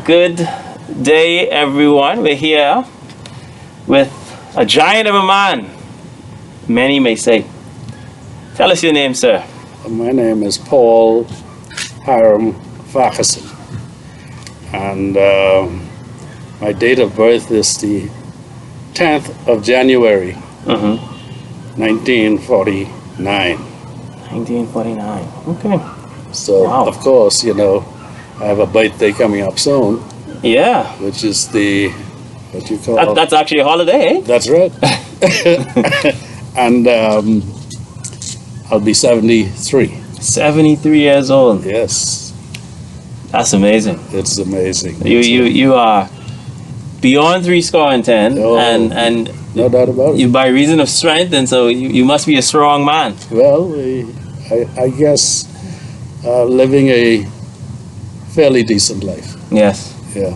Good day, everyone. We're here with a giant of a man, many may say. Tell us your name, sir. My name is Paul Farquharson, and my date of birth is the 10th of January, 1949. 1949. Okay. So, Wow. of course, I have a birthday coming up soon, Yeah. which is what you call... That's actually a holiday, eh? That's right. And I'll be 73. 73 years old. Yes, That's amazing. it's amazing. You are beyond 10, Oh. and No doubt about it. you by reason of strength, and so you must be a strong man. Well, I guess living a fairly decent life. Yes, Yeah,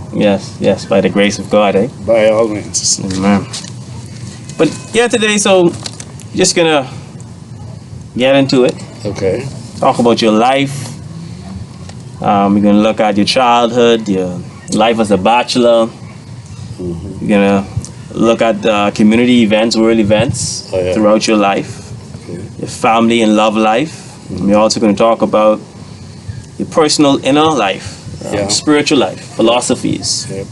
yes, by the grace of God, eh? by all means. Amen. But yeah, today, so just gonna get into it. Okay. Talk about your life. We're gonna look at your childhood, your life as a bachelor. We're gonna look at community events, world events Oh, yeah. throughout your life, Okay. your family and love life. And we're also gonna talk about your personal inner life, Yeah. spiritual life, philosophies. Yep.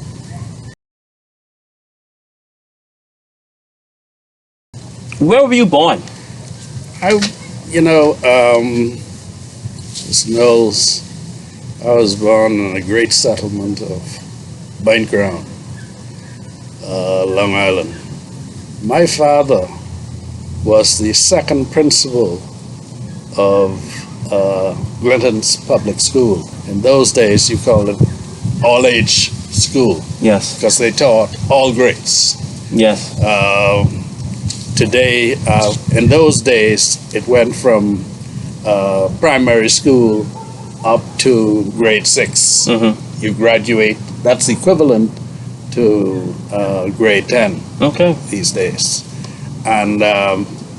Where were you born? It's Knowles. I was born in a great settlement of Bint Ground, Long Island. My father was the second principal of Glinton's public school. In those days, you called it all-age school Yes, because they taught all grades. yes, Today, in those days, it went from primary school up to grade 6. You graduate, that's equivalent to grade 10 okay, these days. And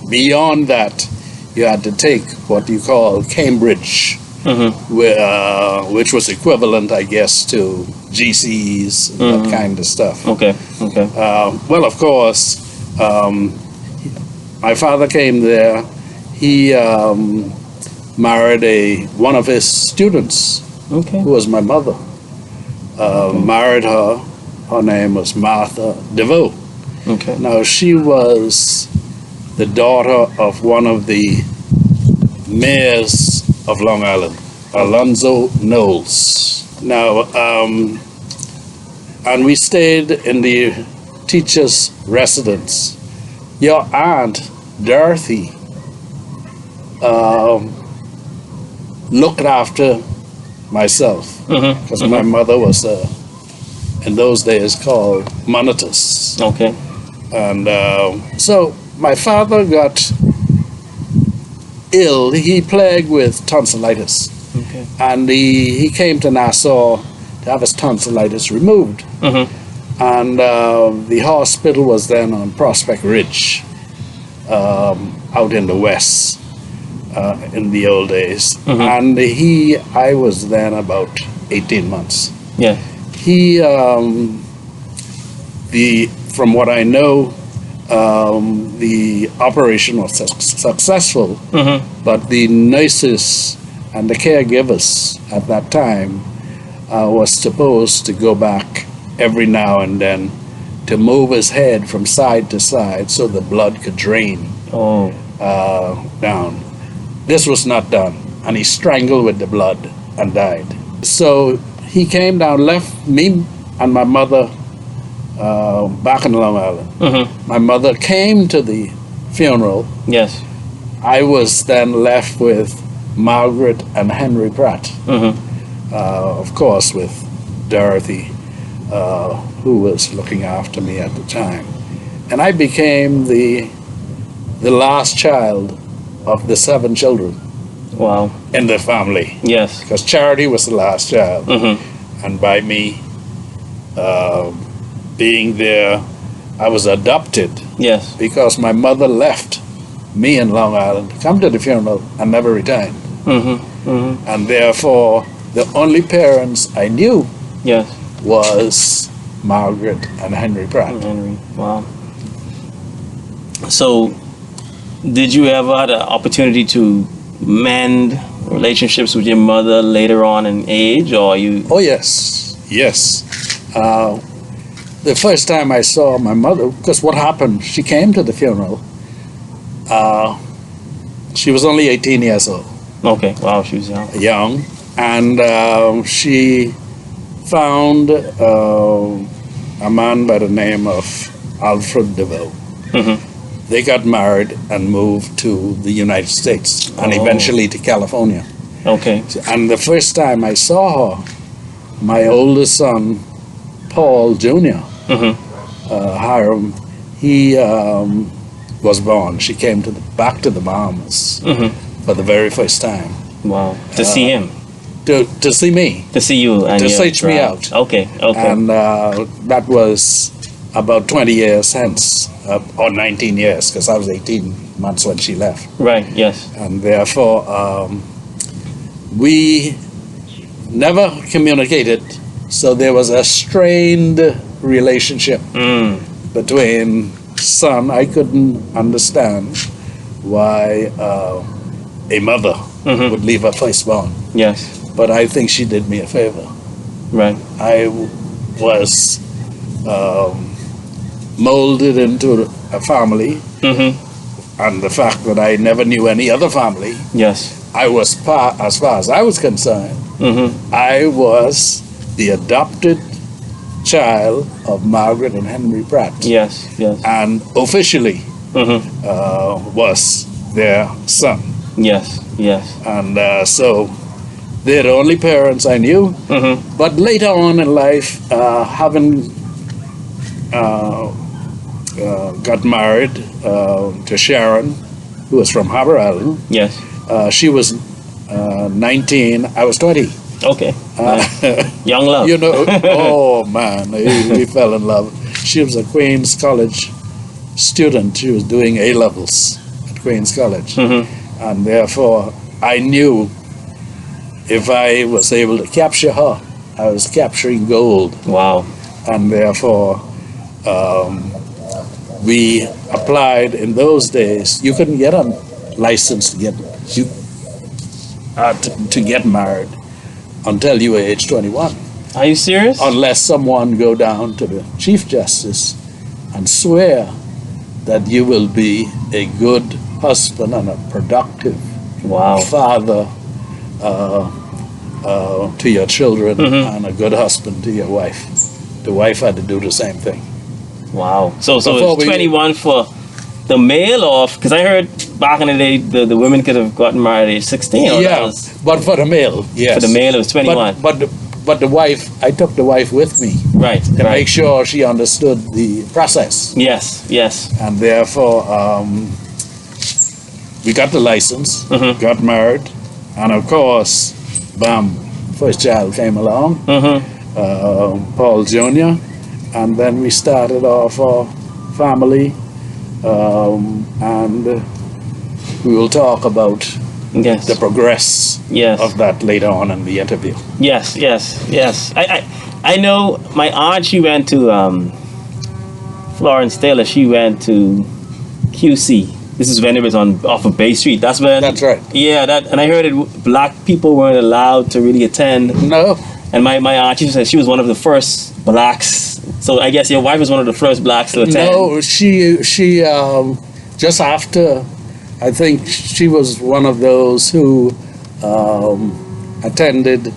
beyond that, you had to take what you call Cambridge, which was equivalent, I guess, to GCs and that kind of stuff. okay. Well, of course, my father came there. He married one of his students, Okay. who was my mother. Married her. Her name was Martha DeVoe. Okay. Now, she was the daughter of one of the mayors of Long Island, Alonzo Knowles. Now, and we stayed in the teacher's residence. Your aunt, Dorothy, looked after myself because my mother was, in those days, called monitress. Okay. And so my father got ill. He plagued with tonsillitis. Okay. And he came to Nassau to have his tonsillitis removed. And the hospital was then on Prospect Ridge, out in the west, in the old days. And I was then about 18 months. Yeah. He, from what I know, the operation was successful, but the nurses and the caregivers at that time was supposed to go back every now and then to move his head from side to side so the blood could drain Oh. down. This was not done, and he strangled with the blood and died. So he came down, left me and my mother back in Long Island. My mother came to the funeral. Yes. I was then left with Margaret and Henry Pratt, of course, with Dorothy, who was looking after me at the time. And I became the last child of the 7 children Wow. in the family, Yes. because Charity was the last child. And by me being there, I was adopted Yes. because my mother left me in Long Island, come to the funeral, and never returned. And therefore, the only parents I knew Yes. was Margaret and Henry Pratt. Henry. Wow. So, did you ever have the opportunity to mend relationships with your mother later on in age, or you? Oh yes, yes. The first time I saw my mother, because what happened, she came to the funeral. She was only 18 years old. Okay. Wow, she was young. And she found a man by the name of Alfred DeVoe. Mm-hmm. They got married and moved to the United States and eventually to California. Okay. And the first time I saw her, my oldest son, Paul Jr., Hiram, he was born. She came back to the Bahamas for the very first time. Wow. To see him. To see me. To see you. And to search me out. Okay. Okay. And that was about 20 years hence, or 19 years, because I was 18 months when she left. Right. Yes. And therefore, we never communicated, so there was a strained relationship between son. I couldn't understand why a mother would leave her firstborn. Yes. But I think she did me a favor. Right. I was molded into a family, and the fact that I never knew any other family. Yes. I was as far as I was concerned, I was the adopted child of Margaret and Henry Pratt. Yes. Yes. And officially was their son. Yes. Yes. And so they're the only parents I knew. But later on in life, having got married to Sharon, who was from Harbor Island. Yes. She was 19, I was 20. Okay. Young love. You know, oh man, we fell in love. She was a Queen's College student. She was doing A-levels at Queen's College. And therefore, I knew if I was able to capture her, I was capturing gold. Wow. And therefore, we applied in those days. You couldn't get a license to get married until you were age 21. Are you serious? Unless someone go down to the Chief Justice and swear that you will be a good husband and a productive father to your children and a good husband to your wife. The wife had to do the same thing. Wow. So it's 21 for the male, or because I heard back in the day the women could have gotten married at age 16. Yeah, but for the male, yes. For the male, it was 21. But the wife, I took the wife with me. Right. To make sure she understood the process. Yes. Yes. And therefore, we got the license, got married, and of course, bam, first child came along, Paul Jr., and then we started off our family, and we will talk about the progress of that later on in the interview. Yes. I know my aunt, she went to Florence Taylor, she went to QC. This is when it was off of Bay Street. That's when. That's right. Yeah, and I heard it. Black people weren't allowed to really attend. No. And my aunt, she said she was one of the first blacks. So I guess your wife was one of the first blacks to attend. No, she just after, I think she was one of those who attended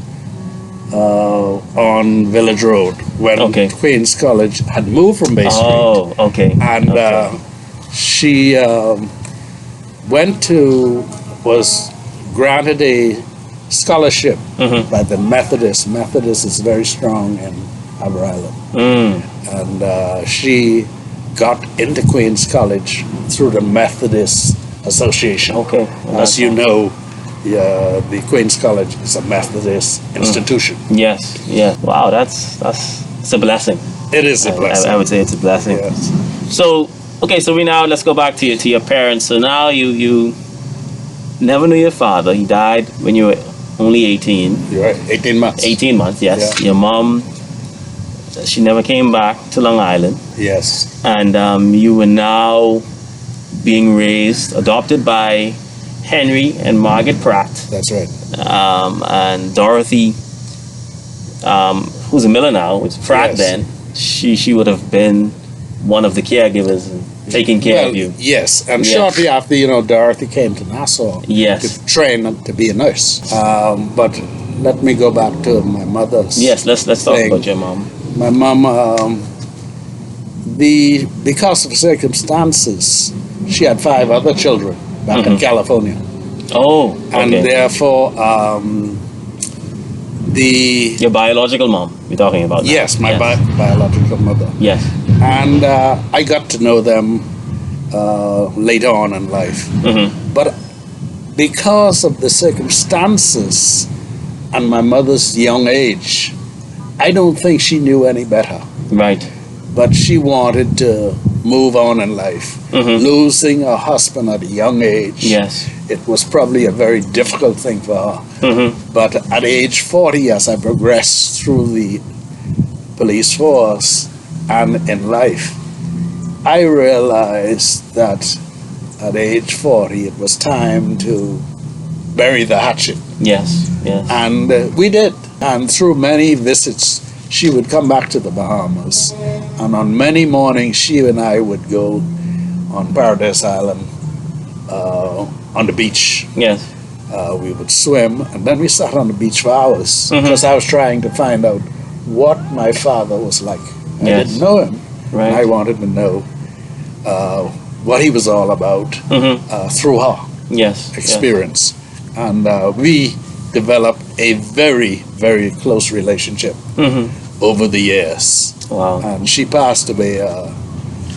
on Village Road when Queen's College had moved from Bay Street. Oh, okay. And she was granted a scholarship by the Methodist. Methodist is very strong in Harbor Island. And she got into Queen's College through the Methodist Association. Okay. As you know, the Queen's College is a Methodist institution. Yes. Wow, that's it's a blessing. It is a blessing. I would say it's a blessing. Yes. So, let's go back to your parents. So now you never knew your father. He died when you were only 18. You're right, 18 months. 18 months, yes. Yeah. Your mom she never came back to Long Island, Yes. and you were now being raised, adopted by Henry and Margaret Pratt, That's right. and Dorothy, who's a miller now, it's Pratt Yes. then. She would have been one of the caregivers and taking care of you. Yes, and Yes. shortly after, Dorothy came to Nassau Yes. to train to be a nurse. But let me go back to my mother's. Yes, let's talk thing. about your mom. My mom, because of circumstances, she had 5 other children back in California, Oh, okay. and therefore, Your biological mom you're talking about now. yes, my Yes. biological mother, Yes. and I got to know them later on in life. But because of the circumstances and my mother's young age, I don't think she knew any better. Right. But she wanted to move on in life. Losing her husband at a young age, Yes. it was probably a very difficult thing for her. But at age 40, as I progressed through the police force and in life, I realized that at age 40, it was time to bury the hatchet. Yes. Yes. And we did. And through many visits, she would come back to the Bahamas. And on many mornings, she and I would go on Paradise Island on the beach. Yes. We would swim, and then we sat on the beach for hours because I was trying to find out what my father was like. I Yes. didn't know him. Right. I wanted to know what he was all about through her Yes. experience. And we developed a very, very close relationship over the years. Wow. And she passed away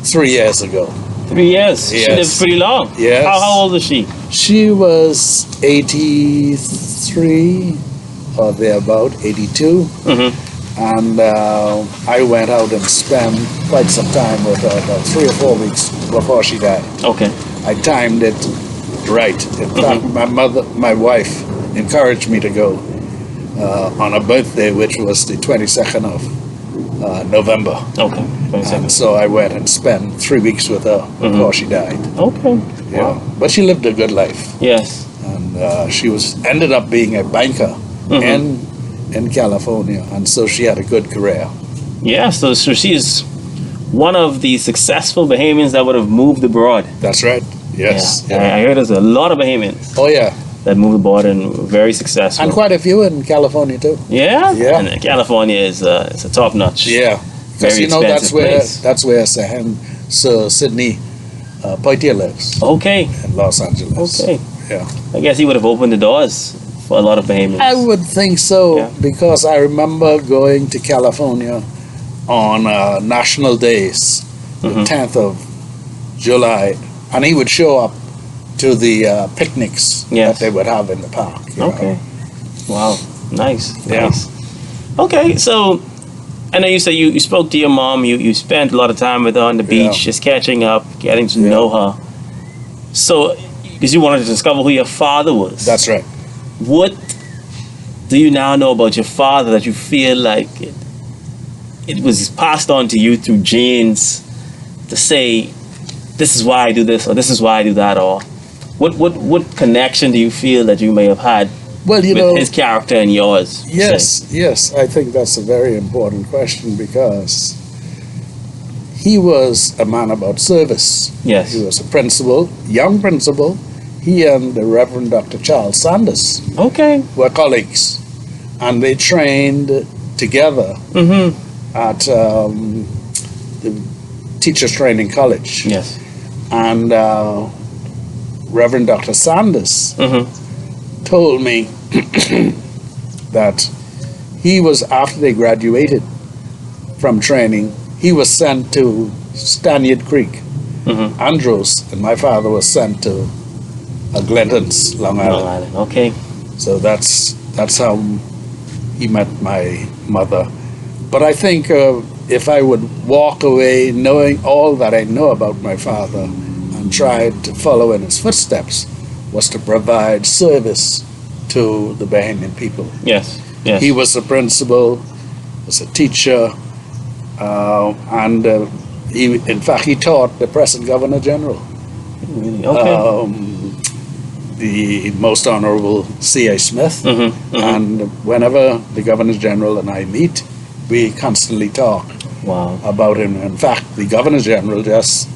3 years ago. 3 years. She Yes. lived pretty long. Yes. How old is she? She was 83 or thereabout, 82. And I went out and spent quite some time with her, about 3 or 4 weeks before she died. Okay. I timed it right. In fact, my wife encouraged me to go on a birthday, which was the 22nd of November. Okay. 27. And so I went and spent 3 weeks with her before she died. Okay. Yeah. But she lived a good life. Yes. And she ended up being a banker in California. And so she had a good career. Yeah. So she is one of the successful Bahamians that would have moved abroad. That's right. Yes. Yeah. I heard there's a lot of Bahamians Oh, yeah. that moved abroad and were very successful. And quite a few in California, too. Yeah. Yeah. And California is it's a top notch. Yeah. Because, Very expensive place. that's where Sir Sidney Poitier lives. Okay. In Los Angeles. Okay. Yeah. I guess he would have opened the doors for a lot of Bahamians. I would think so, Yeah. because I remember going to California on national days, the 10th of July, and he would show up to the picnics Yes. that they would have in the park. you know. Okay. Wow. Nice. Yeah. Nice. Okay, so I know you said you spoke to your mom, you spent a lot of time with her on the beach, Yeah. just catching up, getting to Yeah. know her. So, because you wanted to discover who your father was. That's right. What do you now know about your father that you feel like it was passed on to you through genes to say, this is why I do this, or this is why I do that, or what connection do you feel that you may have had Well, you with know, his character and yours? yes, I think that's a very important question, because he was a man about service. Yes. He was a principal, young principal. He and the Reverend Dr. Charles Sanders Okay. were colleagues, and they trained together at the Teachers Training College. Yes. And Reverend Dr. Sanders told me that he was, after they graduated from training, he was sent to Stanyard Creek, Andros, and my father was sent to Glentons, Long Island. Long Island. Okay. So that's how he met my mother. But I think if I would walk away knowing all that I know about my father and try to follow in his footsteps, was to provide service to the Bahamian people. Yes. Yes. He was a principal, was a teacher, And in fact, he taught the present Governor General, Really? Okay. the Most Honorable C.A. Smith. Mm-hmm. And whenever the Governor General and I meet, we constantly talk Wow. about him. In fact, the Governor General just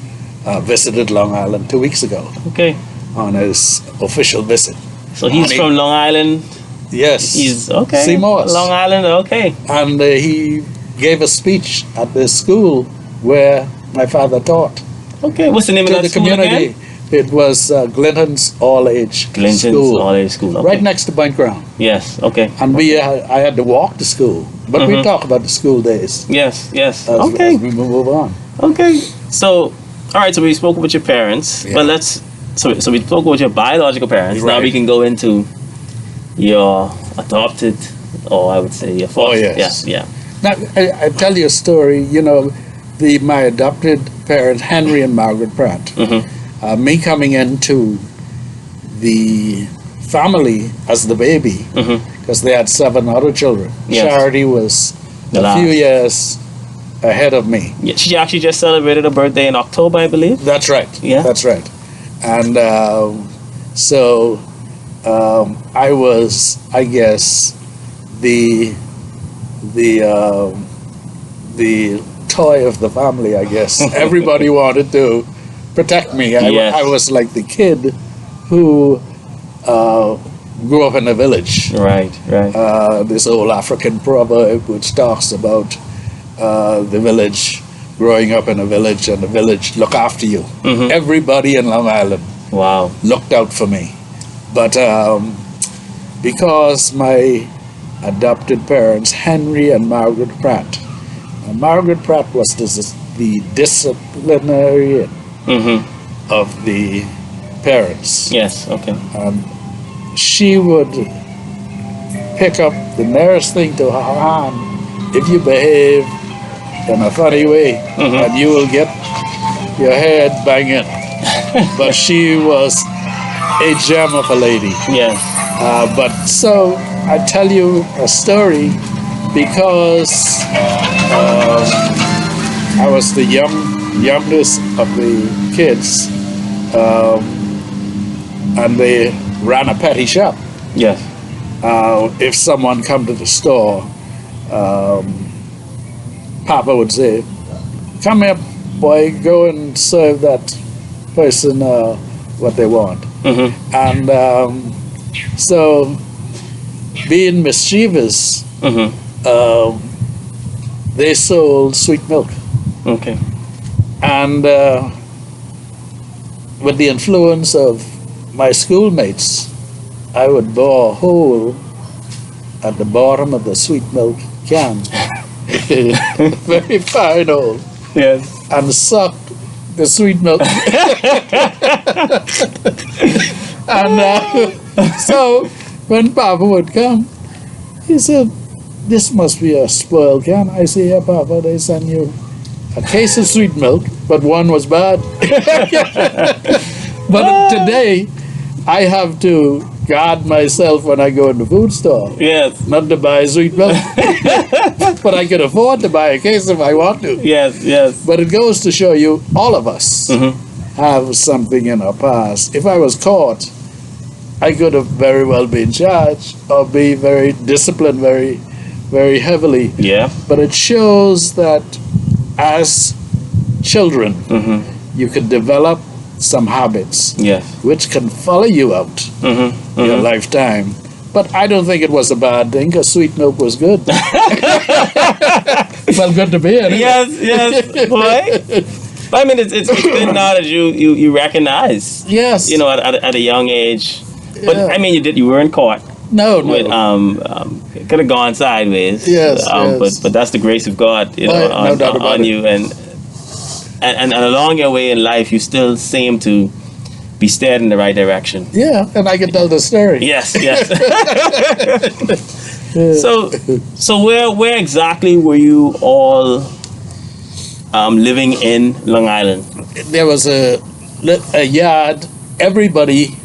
visited Long Island 2 weeks ago Okay. on his official visit. So he's And from Long Island. Yes. He's okay. Seymour's. Long Island. Okay. And he gave a speech at the school where my father taught Okay. What's the name to of that the school community. again? It was Glinton's All-Age Clinton's School, All-Age School. Okay. right next to Point Ground. Yes. Okay. And I had to walk to school, but we talk about the school days Yes. Yes. as, Okay. as we move on. Okay. So, all right. So we spoke with your parents, Yeah. but so we spoke with your biological parents. Now Right. we can go into your adopted, or I would say your foster. yes. Yeah. Now, I tell you a story. My adopted parents, Henry and Margaret Pratt. Mm-hmm. Me coming into the family as the baby, Mm-hmm. because they had 7 other children. Yes. Charity was The a few last. years ahead of me. Yeah. She actually just celebrated her birthday in October, I believe. That's right. Yeah. That's right. And so I was, I guess, the toy of the family. I guess everybody wanted to protect me. Yes. I was like the kid who grew up in a village. Right. Right. This old African proverb which talks about the village, growing up in a village, and the village look after you. Mhm. Everybody in Long Island Wow. looked out for me. But because my adopted parents, Henry and Margaret Pratt, Margaret Pratt was the disciplinarian Mm-hmm. of the parents. Yes. Okay. She would pick up the nearest thing to her hand if you behave in a funny way, Mhm. and you will get your head banging. But she was a gem of a lady. Yes. But so I tell you a story because I was the youngest of the kids, and they ran a petty shop. Yes. If someone come to the store, Papa would say, "Come here, boy, go and serve that person what they want." Mm-hmm. And so, being mischievous, Mm-hmm. they sold sweet milk. Okay. And with the influence of my schoolmates, I would bore a hole at the bottom of the sweet milk can, very fine hole, Yes. and suck the sweet milk. And so when Papa would come, he said, "This must be a spoiled can." I say, "Yeah, Papa, they send you a case of sweet milk, but one was bad." But today, I have to guard myself when I go in the food store, Yes. not to buy sweet milk. But I can afford to buy a case if I want to. Yes. Yes. But it goes to show you, all of us Mhm. have something in our past. If I was caught, I could have very well been charged or be very disciplined very, very heavily. Yeah. But it shows that as children, Mm-hmm. you can develop some habits Yes. which can follow you out Mm-hmm. your lifetime. But I don't think it was a bad thing, because sweet milk was good. Well, good to be anyway. Yes. Yes. Boy. But I mean, it's good now that you recognize, Yes. at a young age. But Yeah. I mean, you weren't caught No, with no. could have gone sideways. Yes, yes. But that's the grace of God, Oh, no doubt about on it. you, and along your way in life, you still seem to be steered in the right direction. Yeah, and I can tell the story. Yes, yes. So where exactly were you all living in Long Island? There was a yard. Everybody,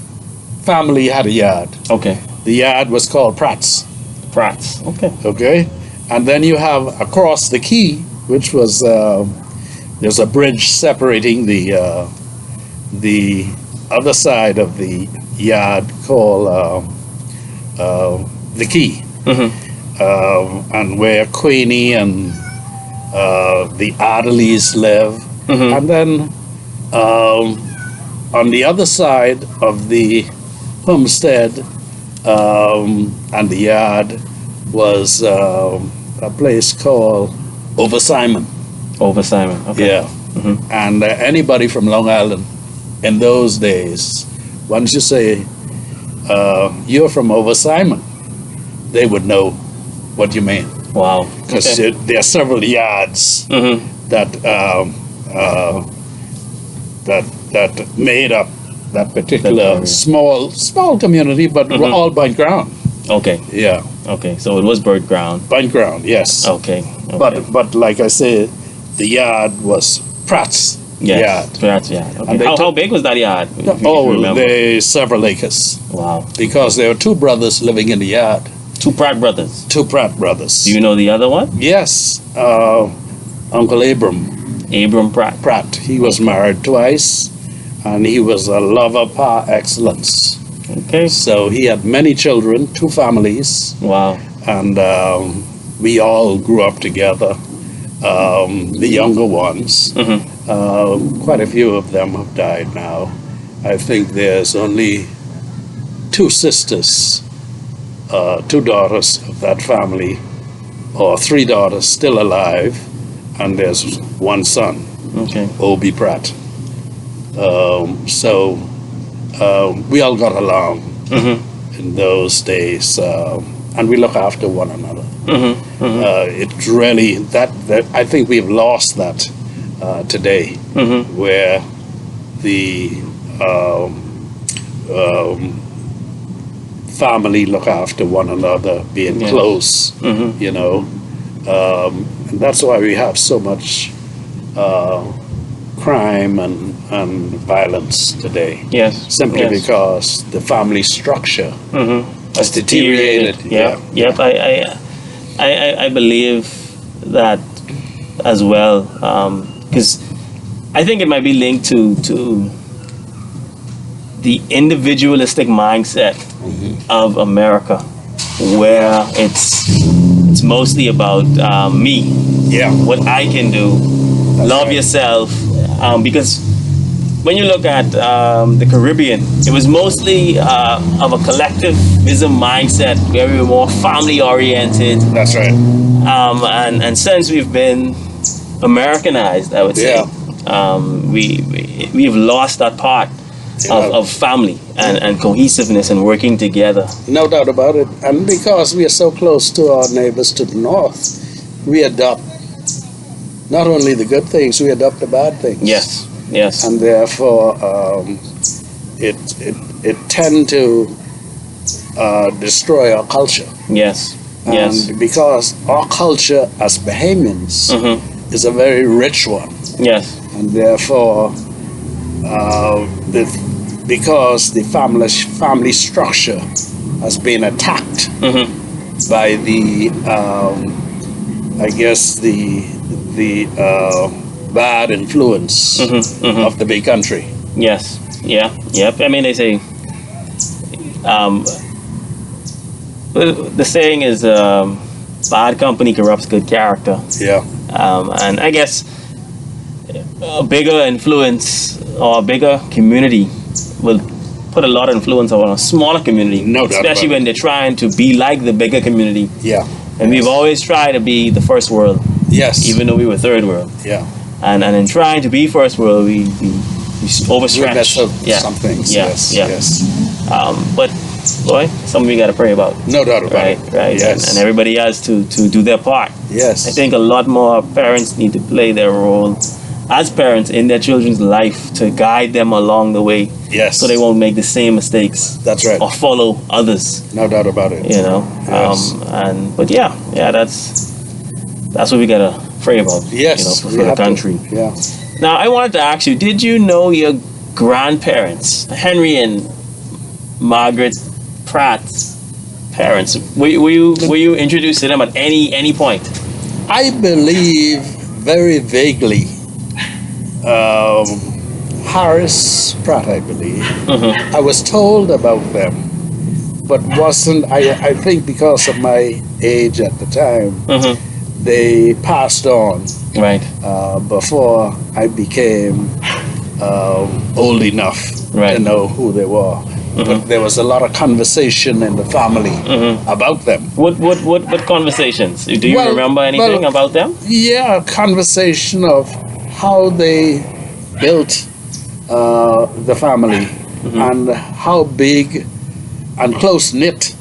family had a yard. Okay, The yard was called Pratt's. Pratt's. Okay. Okay, and then you have across the quay, which was there's a bridge separating the other side of the yard called the Key, and where Queenie and the Adderleys live, and then on the other side of the homestead and the yard was a place called Over Simon. Over Simon. Okay. Yeah. And anybody from Long Island in those days, once you say you're from Over Simon, they would know what you mean. Wow. Because there are several yards that that made up that particular small community, but all burnt ground. Okay. Yeah. Okay. So it was burnt ground. Burnt ground, yes. Okay. But like I said, the yard was Pratt's yard. Pratt's yard. Okay. And How big was that yard? if you remember? They several acres. Wow. Because there were two brothers living in the yard. Two Pratt brothers. Two Pratt brothers. Do you know the other one? Yes. Uncle Abram Abram Pratt. Pratt. He was married twice, and he was a lover par excellence. Okay. So he had many children, two families, Wow. and we all grew up together. The younger ones, quite a few of them have died now. I think there's only two sisters, two daughters of that family, or three daughters still alive, and there's one son, Okay. Obie Pratt. So we all got along in those days, and we look after one another. It really that I think we've lost that today, where the family look after one another, being close, you know. And that's why we have so much crime and violence today. Yes. Simply because the family structure has deteriorated. Yep. I believe that as well, because I think it might be linked to the individualistic mindset of America, where it's mostly about me, what I can do. That's Love right. yourself, because when you look at the Caribbean, it was mostly of a collectivism mindset where we were more family oriented. That's right. And since we've been Americanized, I would say, we've lost that part of family and cohesiveness and working together. No doubt about it. And because we are so close to our neighbors to the north, we adopt not only the good things, we adopt the bad things. Yes. And therefore, it tend to destroy our culture. Yes. And because our culture as Bahamians is a very rich one. Yes. And therefore, because the family structure has been attacked by the bad influence of the big country. Yes. Yep. I mean, they say the saying is bad company corrupts good character. Yeah. And I guess a bigger influence or a bigger community will put a lot of influence on a smaller community. No doubt. Especially when they're trying to be like the bigger community. Yeah. And we've always tried to be the first world. Yes. Even though we were third world. Yeah. And in trying to be first world, we overstretch. Mess up some things. Yes. But boy, something we got to pray about. No doubt about it. Right. Yes. And everybody has to do their part. Yes. I think a lot more parents need to play their role as parents in their children's life to guide them along the way. Yes. So they won't make the same mistakes. That's right. Or follow others. No doubt about it. You know. Yes. But that's what we gotta pray about. Yes. For the country. Yeah. Now I wanted to ask you: did you know your grandparents, Henry and Margaret Pratt's parents? Were you introduced to them at any point? I believe very vaguely. Harris Pratt, I believe. I was told about them, but wasn't. I think because of my age at the time, they passed on. Right. Before I became old enough Right. to know who they were. But there was a lot of conversation in the family about them. What conversations? Do you remember anything about them? Yeah, a conversation of how they built the family and how big and close knit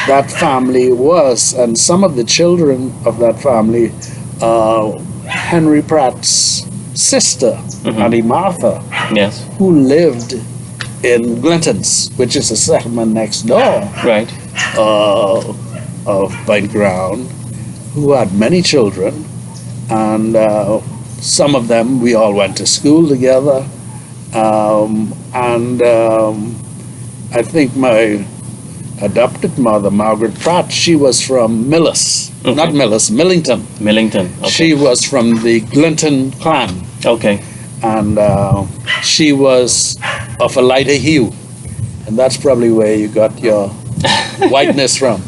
that family was, and some of the children of that family, Henry Pratt's sister, Auntie Martha, Yes. who lived in Glintons, which is a settlement next door Right. of Pine Ground, who had many children, and some of them we all went to school together, and I think my adopted mother, Margaret Pratt, she was from Millis, not Millis, Millington. Millington. Okay. She was from the Glinton clan, Okay. and she was of a lighter hue, and that's probably where you got your whiteness from.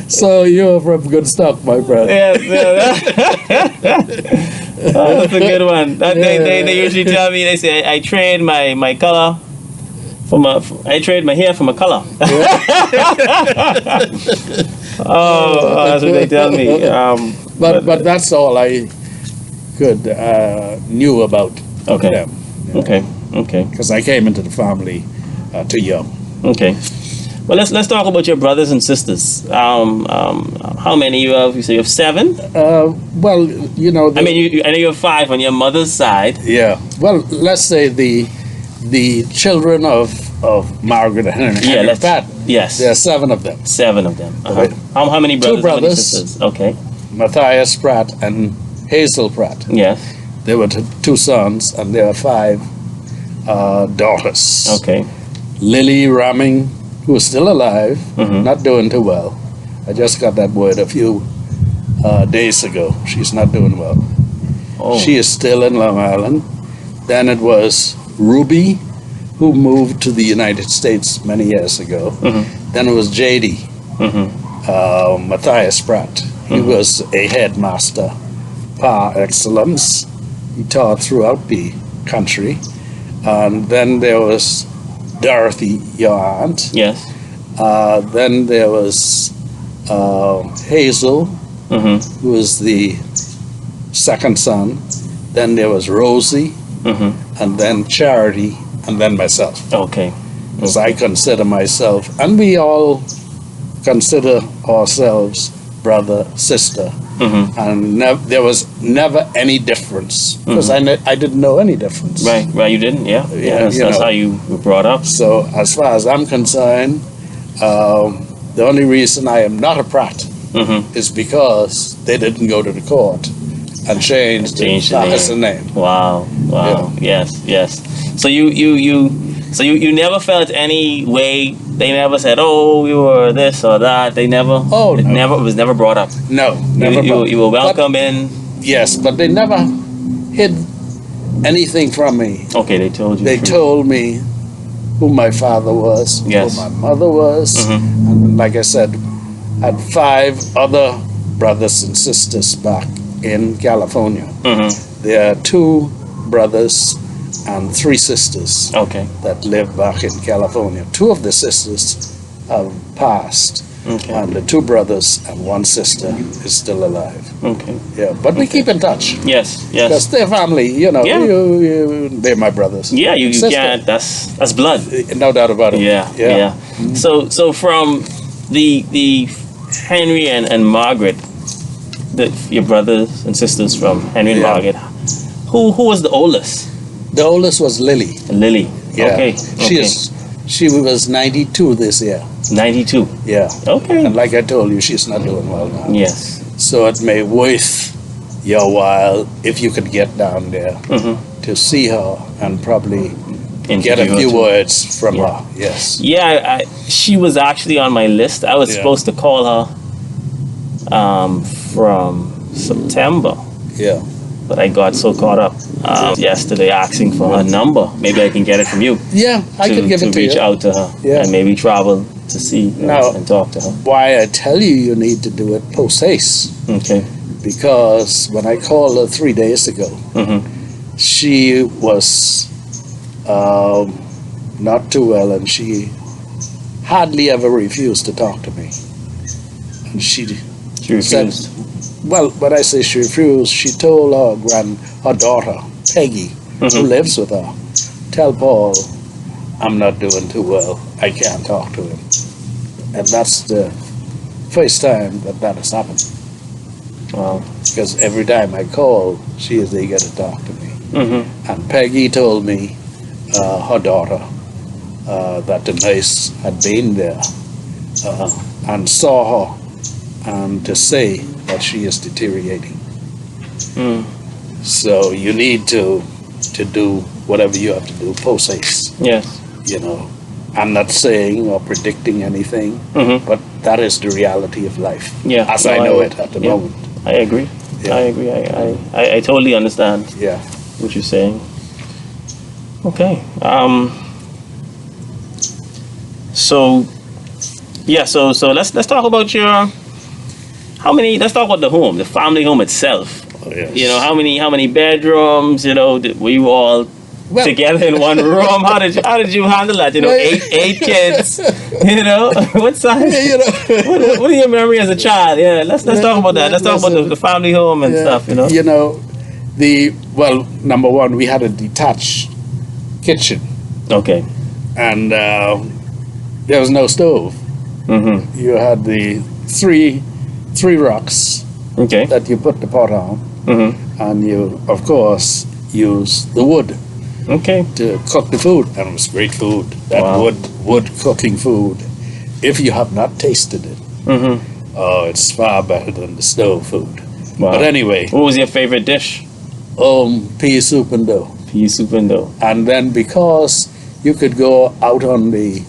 So you're from good stock, my friend. Yes. That's a good one. They usually tell me, they say I trade my color I trade my hair for my color. Oh, that's what they tell me. But that's all I could knew about Okay. them. Okay. Because I came into the family too young. Okay. Well, let's talk about your brothers and sisters. How many you have? You say you have 7. Well, you know. I mean, I know you have 5 on your mother's side. Yeah. Well, let's say the children of Margaret and Henry Pratt. Yes. There are 7 of them. 7 of them. Okay. How many brothers? 2 brothers. How many sisters? Okay. Matthias Pratt and Hazel Pratt. Yes. There were 2 sons, and there are 5 daughters. Okay. Lily Ramming, who is still alive, not doing too well. I just got that word a few days ago. She's not doing well. Oh. She is still in Long Island. Then it was Ruby, who moved to the United States many years ago. Then it was JD, Matthias Pratt. He was a headmaster par excellence. He taught throughout the country. And then there was Dorothy, your aunt. Yes. Then there was Hazel, who was the second son. Then there was Rosie, and then Charity, and then myself. Okay. Because I consider myself, and we all consider ourselves brother, sister. And there was never any difference, because I didn't know any difference. Right, you didn't, yeah. That's how you were brought up. So as far as I'm concerned, the only reason I am not a Pratt is because they didn't go to the court and change the father's name. Wow. Yeah. Yes. So you never felt any way. They never said, "Oh, you were this or that." They never. Oh, it no. was never brought up. No, never. You were welcome in. Yes, but they never hid anything from me. Okay, they told you. They told me who my father was, Yes. who my mother was, and like I said, I had 5 other brothers and sisters back in California. There are 2 brothers and 3 sisters Okay. that live back in California. 2 of the sisters have passed, Okay. and the 2 brothers and 1 sister is still alive. Okay. Yeah, but we keep in touch. Yes. Because they're family, you know. Yeah. They're my brothers. Yeah, you Sister. can't. That's blood. No doubt about it. Yeah. So from the Henry and Margaret, your brothers and sisters from Henry and Yeah. Margaret, who was the oldest? The oldest was Lily. Lily. Yeah. Okay. She was 92 this year. 92. Yeah. Okay. And like I told you, she's not doing well now. Yes. So it may worth your while if you could get down there to see her and probably get a few words from her. Yes. Yeah, she was actually on my list. I was supposed to call her from September. Yeah. But I got so caught up yesterday asking for her number. Maybe I can get it from you. Yeah, I could give it to reach you. out to her. Yeah. And maybe travel to see Now, and talk to her. Why I tell you need to do it post haste, Okay. because when I called her 3 days ago, she was not too well, and she hardly ever refused to talk to me. And she said, refused. well, when I say she refused, she told her daughter, Peggy, who lives with her, tell Paul, I'm not doing too well. I can't talk to him. And that's the first time that has happened. Wow. Because every time I call, she is eager to talk to me. And Peggy told me, her daughter, that the nurse had been there and saw her, and to say that she is deteriorating. So you need to do whatever you have to do post haste. Yes. You know, I'm not saying or predicting anything, but that is the reality of life. Yeah. As I know it at the moment. I agree. Yeah. I agree. I totally understand Yeah. what you're saying. Okay. So let's talk about let's talk about the home, the family home itself. Oh, yes. You know, how many bedrooms, were you all together in one room? How did you handle that? You know, eight kids, what size? What are your memory as a child? Yeah, let's talk about that. Let's talk about the family home and stuff, You know, number one, we had a detached kitchen. Okay. And there was no stove. You had the three rocks that you put the pot on, and you, of course, use the wood to cook the food, and it was great food. That wood cooking food. If you have not tasted it, it's far better than the stove food. Wow. But anyway, what was your favorite dish? Pea soup and dough. Pea soup and dough. And then because you could go out on the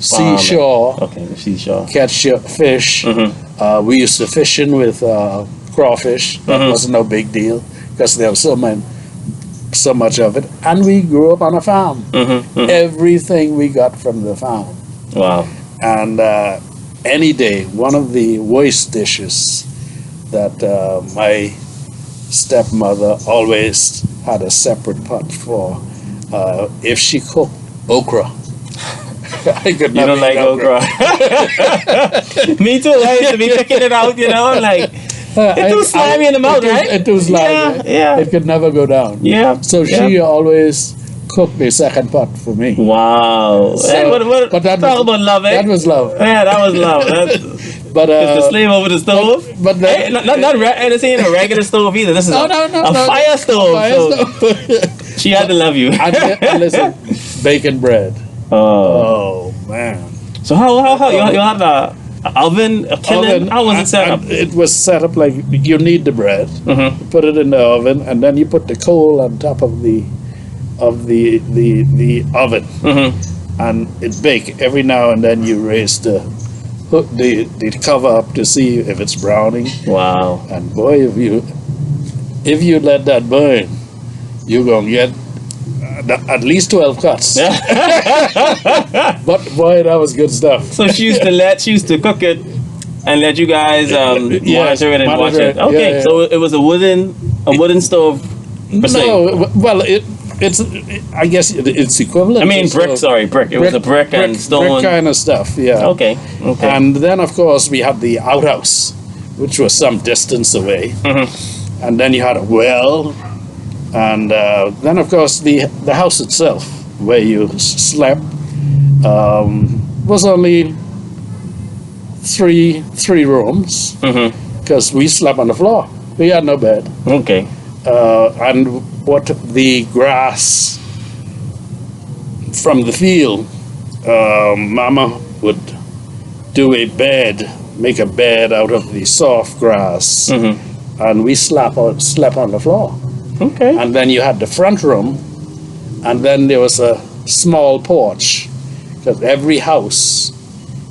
seashore, the seashore, catch your fish. We used to fishing with crawfish. That was no big deal because there was so much of it. And we grew up on a farm. Everything we got from the farm. Wow. And any day, one of the worst dishes that my stepmother always had a separate pot for, if she cooked okra. I could not. You don't like okra. Me too. I used to be picking it out, like it's too slimy in the mouth, right? It's too slimy. Yeah. It could never go down. Yeah. So she always cooked the second pot for me. Wow. So, but that talk about love, eh? That was love. Yeah, that was love. But the slave over the stove. But this ain't a regular stove either. This is a fire stove. She had to love you. and listen, bacon bread. Oh man. So how you had a oven, a kiln? How was it set up? It was set up like you knead the bread, put it in the oven, and then you put the coal on top of the oven, and it bake. Every now and then you raise the cover up to see if it's browning. Wow. And boy, if you let that burn, you're gonna get at least 12 cuts. But boy, that was good stuff. So she used to cook it and let you guys monitor it and watch it. Okay, yeah. So it was a wooden stove. No, well, it's I guess it's equivalent. I mean brick. It was a brick and stone. Brick kind of stuff. Yeah. Okay. And then of course we had the outhouse, which was some distance away, and then you had a well. And then, of course, the house itself, where you slept, was only three rooms, because we slept on the floor. We had no bed. Okay. And what the grass from the field, Mama would do make a bed out of the soft grass, and we slept on the floor. Okay. And then you had the front room, and then there was a small porch, because every house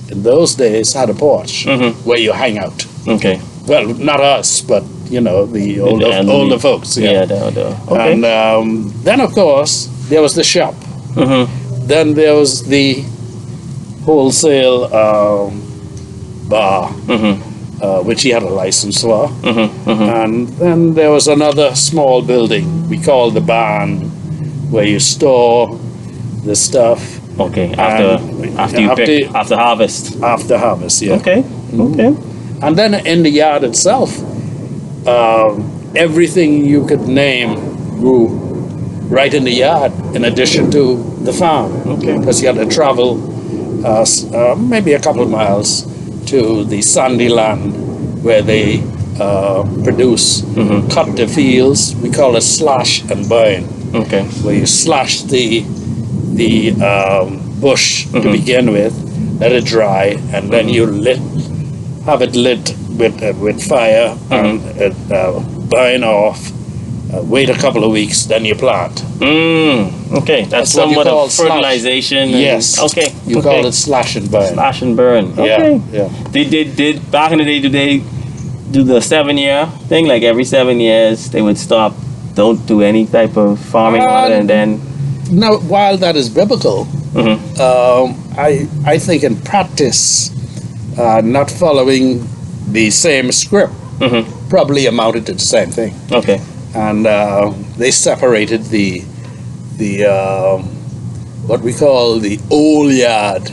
in those days had a porch where you hang out. Okay. Well, not us, but the older folks. Yeah. Okay. And then, of course, there was the shop. Then there was the wholesale bar, which he had a license for. And then there was another small building we called the barn, where you store the stuff. Okay. After harvest. After harvest, yeah. Okay. Okay. And then in the yard itself, everything you could name grew right in the yard, in addition to the farm. Okay. Because you had to travel maybe a couple of miles to the sandy land where they produce, cut the fields. We call it slash and burn. Okay. Where you slash the bush to begin with, let it dry, and then you have it lit with fire and burn off. Wait a couple of weeks, then you plant. Okay, that's somewhat of fertilization. Yes. Okay. You call it slash and burn. Slash and burn. Okay. Yeah. Did back in the day? Did they do the 7-year thing? Like every 7 years, they would stop, don't do any type of farming on it, and then. Now, while that is biblical, I think in practice, not following the same script probably amounted to the same thing. Okay. And they separated the what we call the old yard,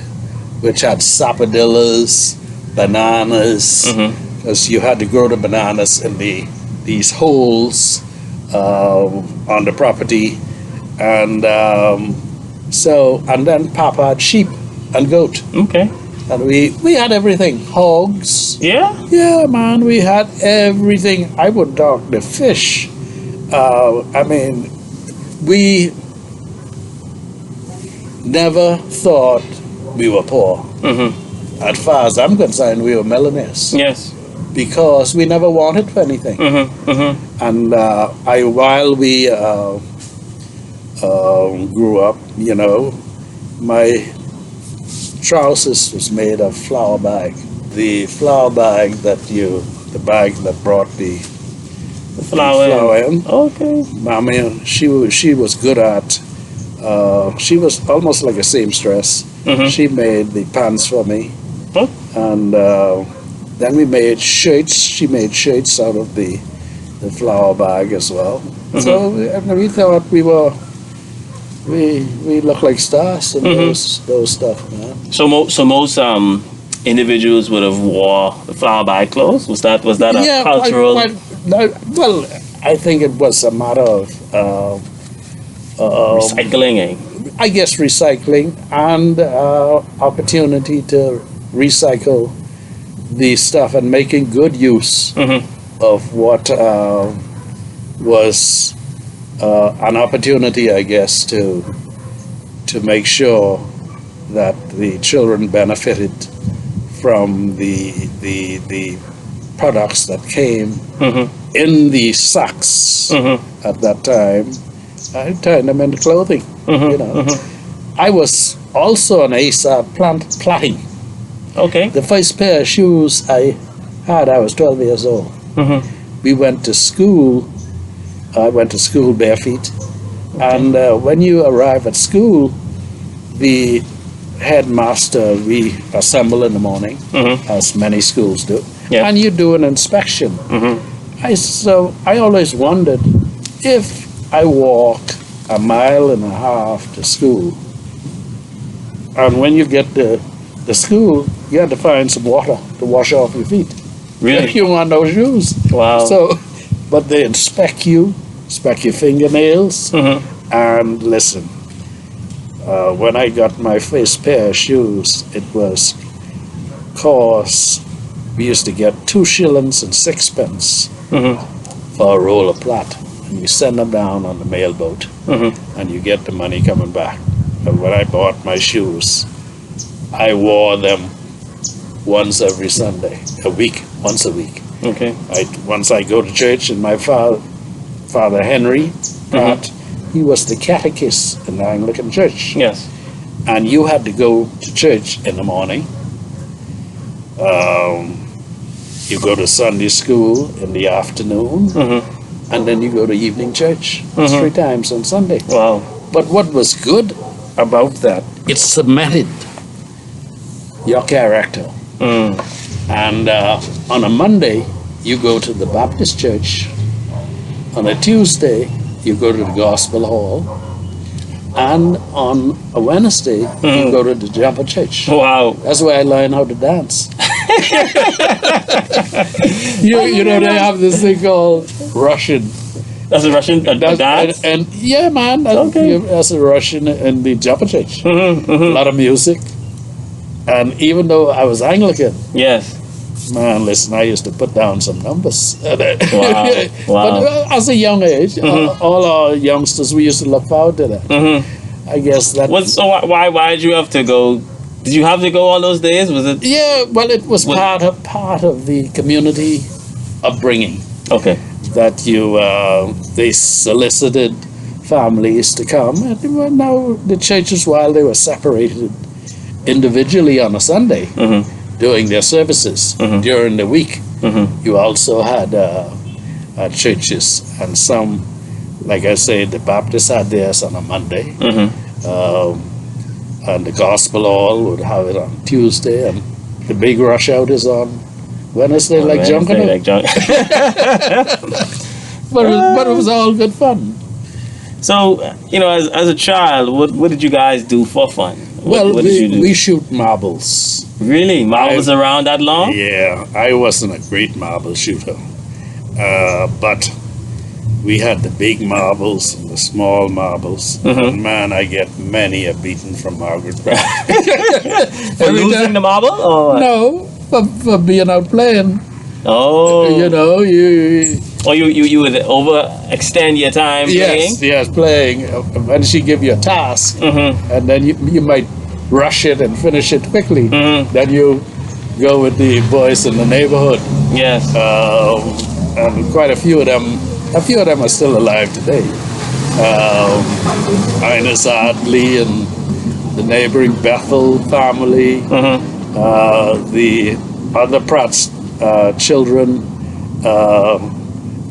which had sapodillas, bananas, because you had to grow the bananas in these holes on the property, and then Papa had sheep and goat. Okay. And we had everything. Hogs. Yeah? Yeah, man, we had everything. I would talk the fish. We never thought we were poor. As far as I'm concerned, we were millionaires. Yes. Because we never wanted for anything. And while we grew up, my trousers was made of flour bag. The flour bag the bag that brought the flour in. Okay. I mean, she was good at. She was almost like a seamstress. She made the pants for me, and then we made shirts. She made shirts out of the flour bag as well. So we thought we looked like stars in those stuff, man. So most individuals would have wore the flour bag clothes. Was that a cultural? Well, I think it was a matter of recycling. I guess recycling and opportunity to recycle the stuff and making good use of what was an opportunity, I guess, to make sure that the children benefited from the products that came in the sacks at that time. I turned them into clothing. I was also an ace at plaiting. Okay. The first pair of shoes I had, I was 12 years old. We went to school. I went to school barefoot. And when you arrive at school, the headmaster, we assemble in the morning, as many schools do, and you do an inspection. I always wondered, if I walk 1.5 miles to school, and when you get to the school, you have to find some water to wash off your feet. Really? You want no shoes. Wow. So, but they inspect your fingernails, and listen. When I got my first pair of shoes, it was cause we used to get 2 shillings and 6 pence for a roll of plat, and you send them down on the mail boat, and you get the money coming back. And when I bought my shoes, I wore them once every Sunday, once a week. Okay. Once I go to church, and my Father Henry Pratt, he was the catechist in the Anglican church. Yes. And you had to go to church in the morning, You go to Sunday school in the afternoon, and then you go to evening church 3 times on Sunday. Wow. But what was good about that, it cemented your character. And on a Monday, you go to the Baptist church. On a Tuesday, you go to the Gospel Hall. And on a Wednesday, you go to the Jumper Church. Wow. That's where I learned how to dance. you know, they have this thing called Russian. That's a Russian dance? And yeah, man, that's a Russian in the Jumper Church. A lot of music. And even though I was Anglican, yes. Man, listen, I used to put down some numbers. Wow. But as a young age, all our youngsters, we used to look forward to that. I guess that... So why did you have to go? Did you have to go all those days? Was it? Yeah, well, it was part of the community upbringing. Okay. That they solicited families to come. And now the churches, while they were separated individually on a Sunday, doing their services during the week, you also had churches, and some, like I say, the Baptists had theirs on a Monday, and the Gospel Hall would have it on Tuesday, and the big rush out is on Wednesday, like Junkanoo. But it was all good fun. So, as a child, what did you guys do for fun? Well, what did you do? we shoot marbles. Really? Marbles around that long? Yeah, I wasn't a great marble shooter. But we had the big marbles and the small marbles. And man, I get many a beating from Margaret Pratt. For losing the marble? Or? No, for being out playing. Oh. You would overextend your time playing? Yes, playing. When she give you a task, and then you might rush it and finish it quickly. Then you go with the boys in the neighborhood. Yes. And quite a few of them are still alive today. Ines Adley and the neighboring Bethel family, the other Pratt's children.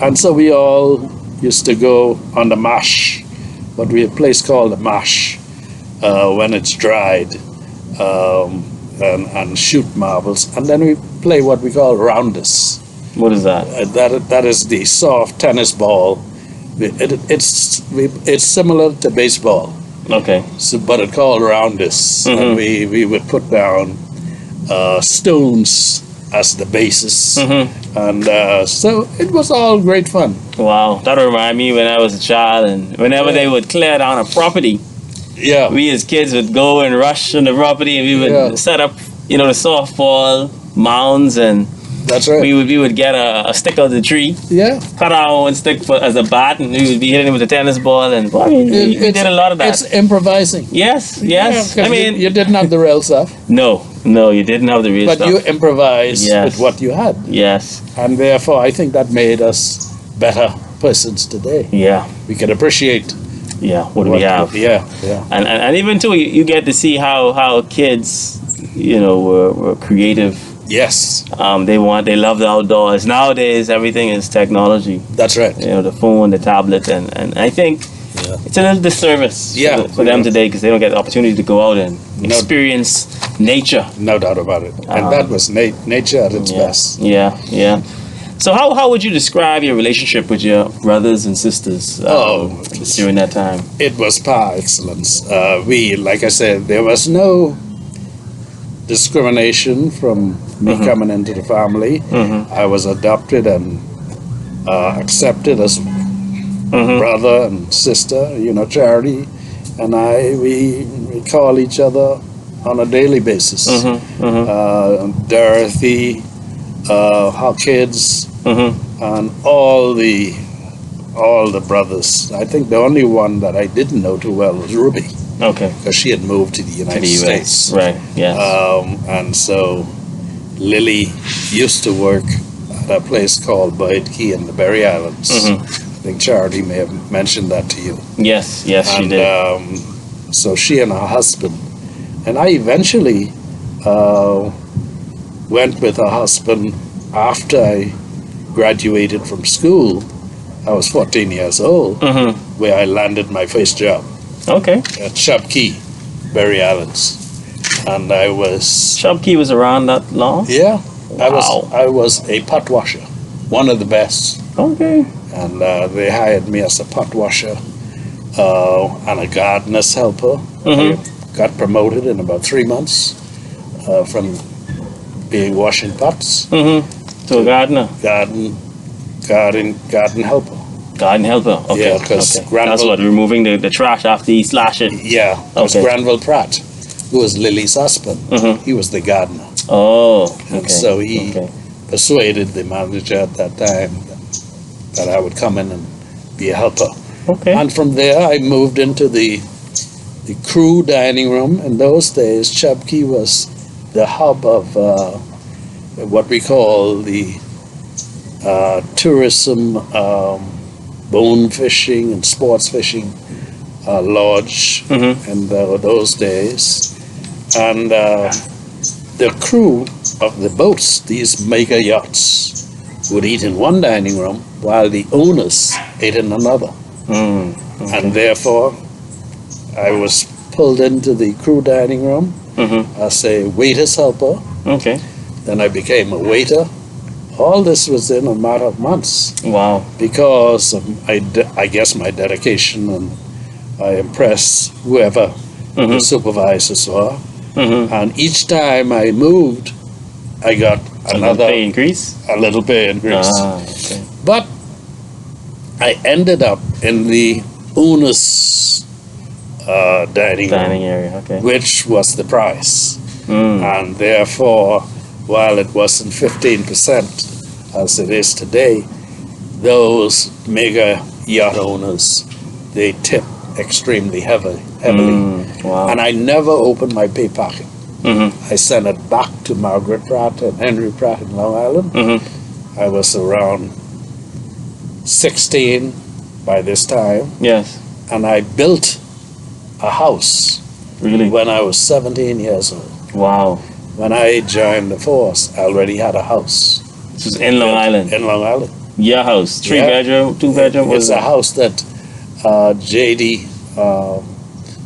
And so we all used to go on the mash, what we have a place called the mash, when it's dried, and shoot marbles. And then we play what we call rounders. What is that? That is the soft tennis ball. It's similar to baseball. Okay. But it's called rounders. And we would put down stones as the basis. And so it was all great fun. Wow. That reminded me when I was a child, and whenever they would clear down a property, we as kids would go and rush on the property, and we would set up, the softball mounds, and that's right. We would get a stick out of the tree, cut our own stick as a bat, and we would be hitting it with a tennis ball, and we did a lot of that. It's improvising. Yes. I mean, you didn't have the real stuff. No, you didn't have the real stuff. But you improvised with what you had. Yes. And therefore, I think that made us better persons today. Yeah. We can appreciate. What we have. Yeah. And even too, you get to see how kids, were creative. Yes. They love the outdoors. Nowadays, everything is technology. That's right. The phone, the tablet, and I think it's a little disservice for them today, because they don't get the opportunity to go out and experience nature. No doubt about it. And that was nature at its best. Yeah. So how would you describe your relationship with your brothers and sisters during that time? It was par excellence. Like I said, there was no discrimination from me coming into the family. I was adopted and accepted as brother and sister. Charity and we call each other on a daily basis. Dorothy, her kids, and all the brothers. I think the only one that I didn't know too well was Ruby. Okay. Because she had moved to the United States. Right, yes. And so Lily used to work at a place called Boyd Key in the Berry Islands. I think Charity may have mentioned that to you. Yes, she did. So she and her husband. And I eventually went with her husband after I graduated from school. I was 14 years old, where I landed my first job Okay. at Shop Key, Berry Islands. And I was... Shop Key was around that long? Yeah. Wow. I was a pot washer, one of the best. Okay. And they hired me as a pot washer and a gardener's helper. I got promoted in about 3 months from being washing pots To a gardener? garden helper. Garden helper. Okay. Yeah, 'cause okay. Granville- That's what, removing the trash after you slash it. Yeah, because Okay. Granville Pratt, who was Lily's husband, he was the gardener. Oh, And okay. so he Okay. persuaded the manager at that time that I would come in and be a helper. Okay. And from there, I moved into the crew dining room. In those days, Chubkey was the hub of what we call the tourism, bone fishing and sports fishing lodge in those days. And the crew of the boats, these mega yachts, would eat in one dining room while the owners ate in another. And therefore, I was pulled into the crew dining room as a waiter's helper. Okay. Then I became a waiter. All this was in a matter of months Wow. because of I guess my dedication, and I impressed whoever the supervisors were. And each time I moved, I got another pay increase? a little pay increase. Okay. But I ended up in the owner's dining room, Dining area. Okay. which was the price. And therefore, while it wasn't 15% as it is today, those mega yacht owners, they tip extremely heavily. Wow. And I never opened my pay packet. Mm-hmm. I sent it back to Margaret Pratt and Henry Pratt in Long Island. Mm-hmm. I was around 16 by this time, Yes. and I built a house Really? when I was 17 years old. Wow. When I joined the force, I already had a house This was in Long Island. in Long Island. Your house. 3 Yeah. bedroom, 2 bedroom? It's Was a house that JD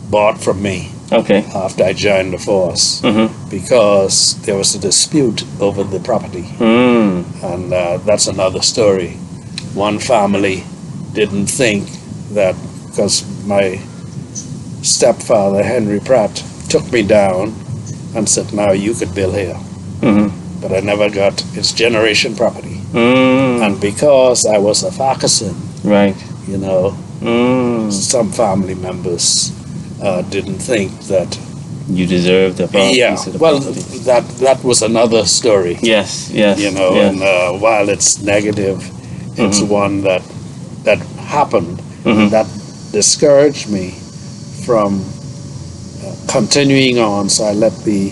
bought from me Okay. after I joined the force because there was a dispute over the property. And that's another story. One family didn't think that, because my stepfather, Henry Pratt, took me down and said, now you could build here. But I never got its generation property. And because I was a Farquharson, Right. you know, some family members didn't think that. You deserve the property. Yeah, well, that was another story. Yes, yes. You know, yes. and while it's negative, it's one that happened that discouraged me from continuing on. So I let the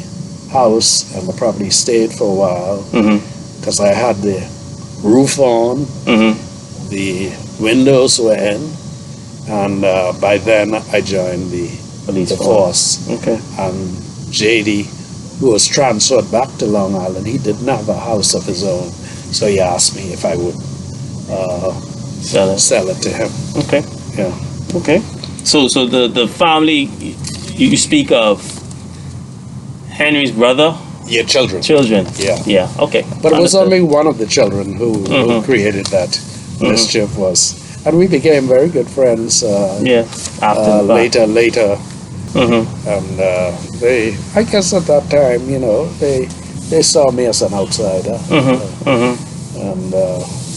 house and the property stayed for a while because I had the roof on, the windows were in, and by then I joined the Police force. Okay. And JD, who was transferred back to Long Island, he didn't have a house of his own, so he asked me if I would sell it to him. Okay. Yeah. Okay. So the family you speak of, Henry's brother, Yeah, children. children. Yeah. Yeah. Okay. But it was Understood. only one of the children who created that mischief was, and we became very good friends. Yeah. After the fact. Later, and they, I guess at that time, you know, they saw me as an outsider, and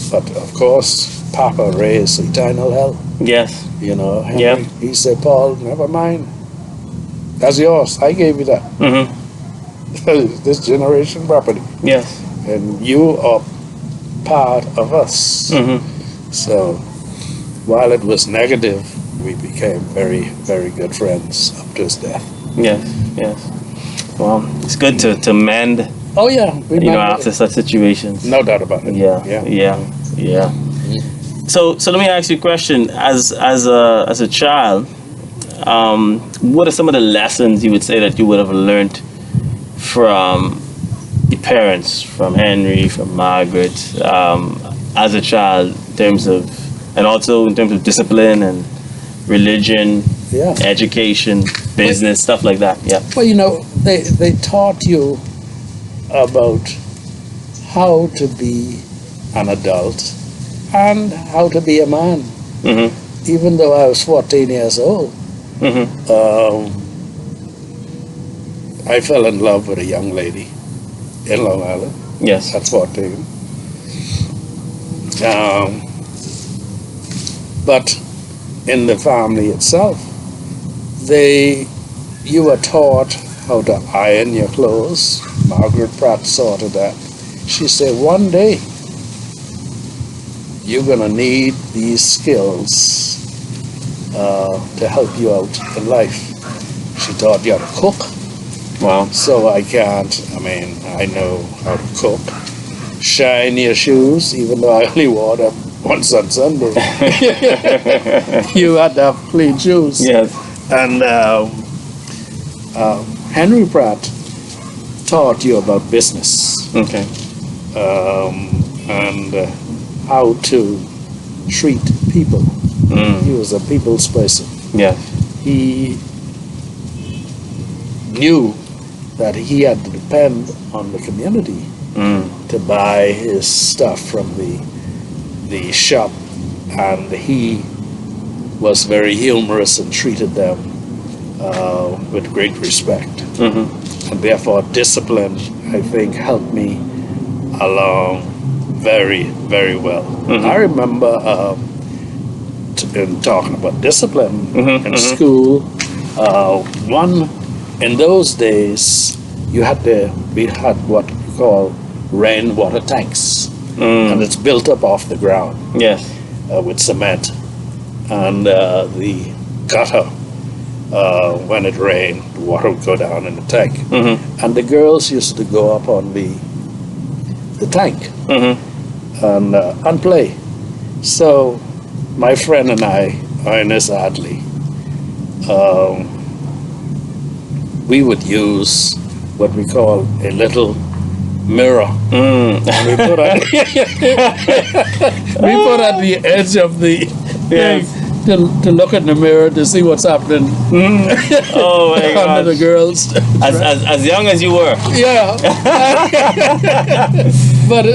but of course, Papa raised eternal hell. Yes. You know, Henry, Yeah. he said, Paul, never mind. That's yours. I gave you that. This generation property. Yes. And you are part of us. So while it was negative, we became very, very good friends up to his death. Yes. Yes. Well, it's good to mend. Oh yeah, we You know, met- after such situations. no doubt about it. Yeah. Yeah. Yeah. Yeah. So let me ask you a question. As a child, what are some of the lessons you would say that you would have learned from the your parents, from Henry, from Margaret, as a child, in terms of, and also in terms of discipline and religion, Yeah. education, business, stuff like that. Yeah. Well, you know, they taught you about how to be an adult and how to be a man. Mm-hmm. Even though I was 14 years old, Mm-hmm. I fell in love with a young lady in Long Island Yes. at 14. But in the family itself, you were taught how to iron your clothes. Margaret Pratt saw to that. She said, one day, you're going to need these skills to help you out in life. She taught you how to cook. Wow. So I know how to cook. Shine your shoes, even though I only wore them once on Sunday. You had to have clean shoes. Yes. And Henry Pratt taught you about business Okay. and how to treat people. He was a people's person. Yeah. He knew that he had to depend on the community to buy his stuff from the shop, and he was very humorous and treated them with great respect. Mm-hmm. And therefore discipline, I think, helped me along very, very well. I remember in talking about discipline in school, in those days we had what we call rainwater tanks, and it's built up off the ground Yes. with cement, and the gutter, when it rained, the water would go down in the tank, and the girls used to go up on the tank and play. So my friend and I, Ernest Adley, we would use what we call a little mirror. And we put at the edge of the thing to look in the mirror to see what's happening Oh my under the gosh. girls. As young as you were. Yeah. but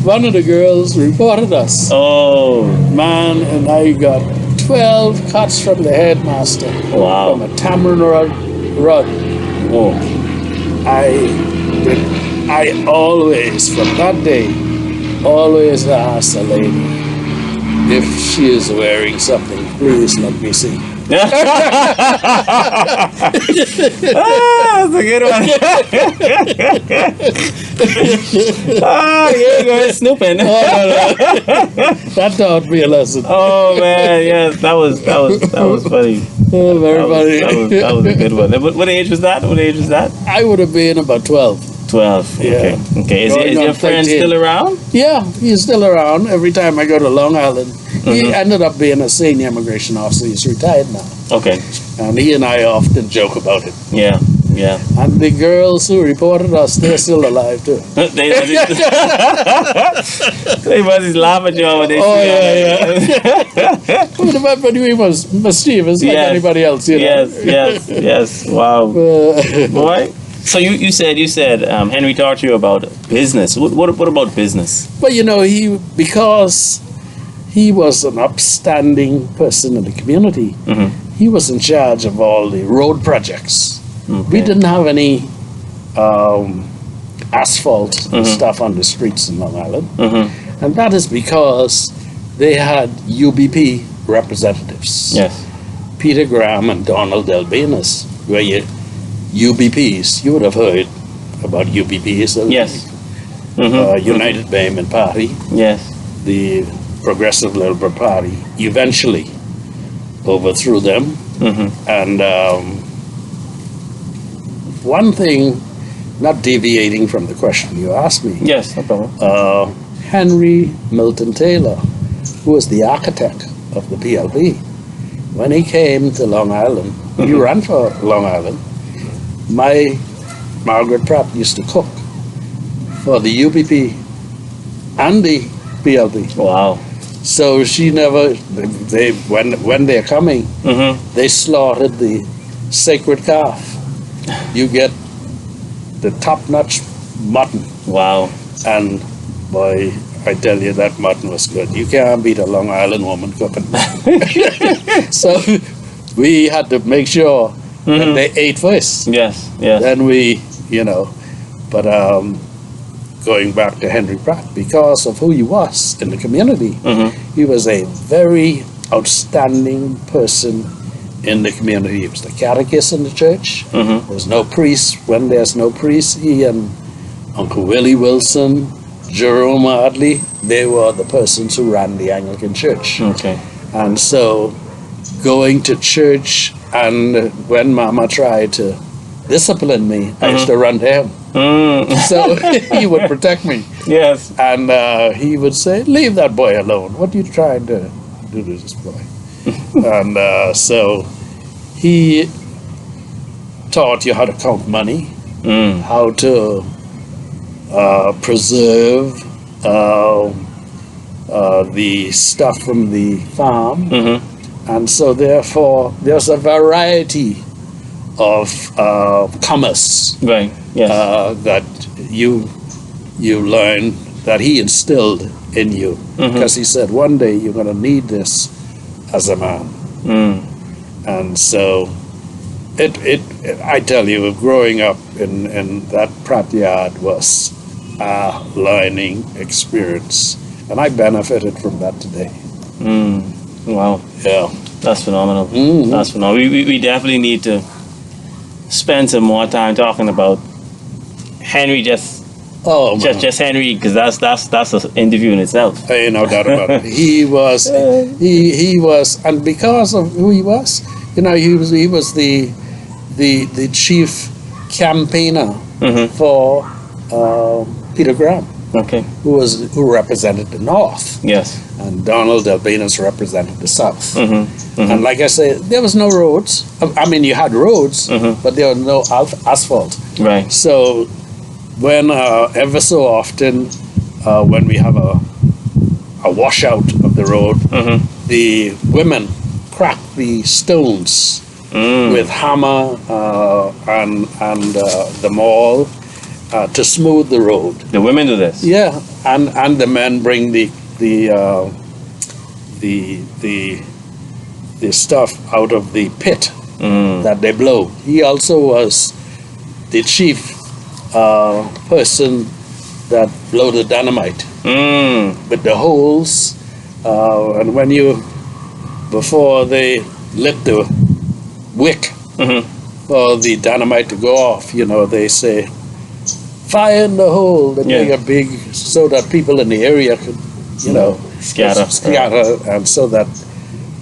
one of the girls reported us. Oh. Man, and I got 12 cuts from the headmaster. Wow. From a tamarind rod. Oh. I always, from that day, always ask a lady if she is wearing something, please let me see. That's a good one. Here you go, snooping. That taught me a lesson. Oh man, yes, that was funny. Oh, very funny. That was a good one. What age was that? I would have been about 12. 12. Yeah. Okay. Is Going your on friend 13. still around? Yeah, he's still around. Every time I go to Long Island, he ended up being a senior immigration officer. He's retired now. Okay. And he and I often joke about it. Yeah. And the girls who reported us, they're still alive too. They must laugh at you when they see you. But he was mischievous like Yes. anybody else, you know. Yes. Wow. Boy. So you said Henry taught you about business. What about business? But you know, because he was an upstanding person in the community, he was in charge of all the road projects. We didn't have any asphalt and stuff on the streets in Long Island. And that is because they had UBP representatives. Yes. Peter Graham and Donald Delbinas were UBPs. You would have heard about UBPs. Yes. United Bayman Party, Yes. the Progressive Liberal Party, eventually overthrew them. And one thing, not deviating from the question you asked me, Yes. No problem. Henry Milton Taylor, who was the architect of the PLP, when he came to Long Island, he ran for Long Island. My Margaret Pratt used to cook. for the UPP and the PLP. Wow. So she never. They when they're coming, they slaughtered the sacred calf. You get the top-notch mutton, Wow. and boy, I tell you, that mutton was good. You can't beat a Long Island woman cooking. So we had to make sure that they ate first. Yes. Yes. Then we, but going back to Henry Pratt, because of who he was in the community, he was a very outstanding person in the community. He was the catechist in the church. There's no priest. When there's no priest, he and Uncle Willie Wilson, Jerome Hadley, they were the persons who ran the Anglican Church. Okay. And so going to church, and when Mama tried to discipline me, I used to run to him. So he would protect me. Yes. And he would say, leave that boy alone. What are you trying to do to this boy? And so he taught you how to count money, how to preserve the stuff from the farm. And so therefore there's a variety of commerce Right. Yes. that you learn, that he instilled in you, because he said one day you're going to need this as a man. And so I tell you, growing up in that Pratt yard was a learning experience, and I benefited from that today. Wow. Yeah. That's phenomenal. That's phenomenal. We definitely need to spend some more time talking about Henry, just Henry, because that's an interview in itself. Ain't no doubt about it. He was, and because of who he was, he was the chief campaigner for Peter Graham, who represented the North. Yes. And Donald Delbanus represented the South. And like I say, there was no roads. I mean, you had roads, but there was no asphalt. Right. So when ever so often, when we have a washout of the road, the women crack the stones with hammer and the maul to smooth the road. The women do this. Yeah, and the men bring the stuff out of the pit that they blow. He also was the chief person that blow the dynamite with the holes, and before they lit the wick for the dynamite to go off, they say, fire in the hole. They make a big, so that people in the area could, scatter, and so that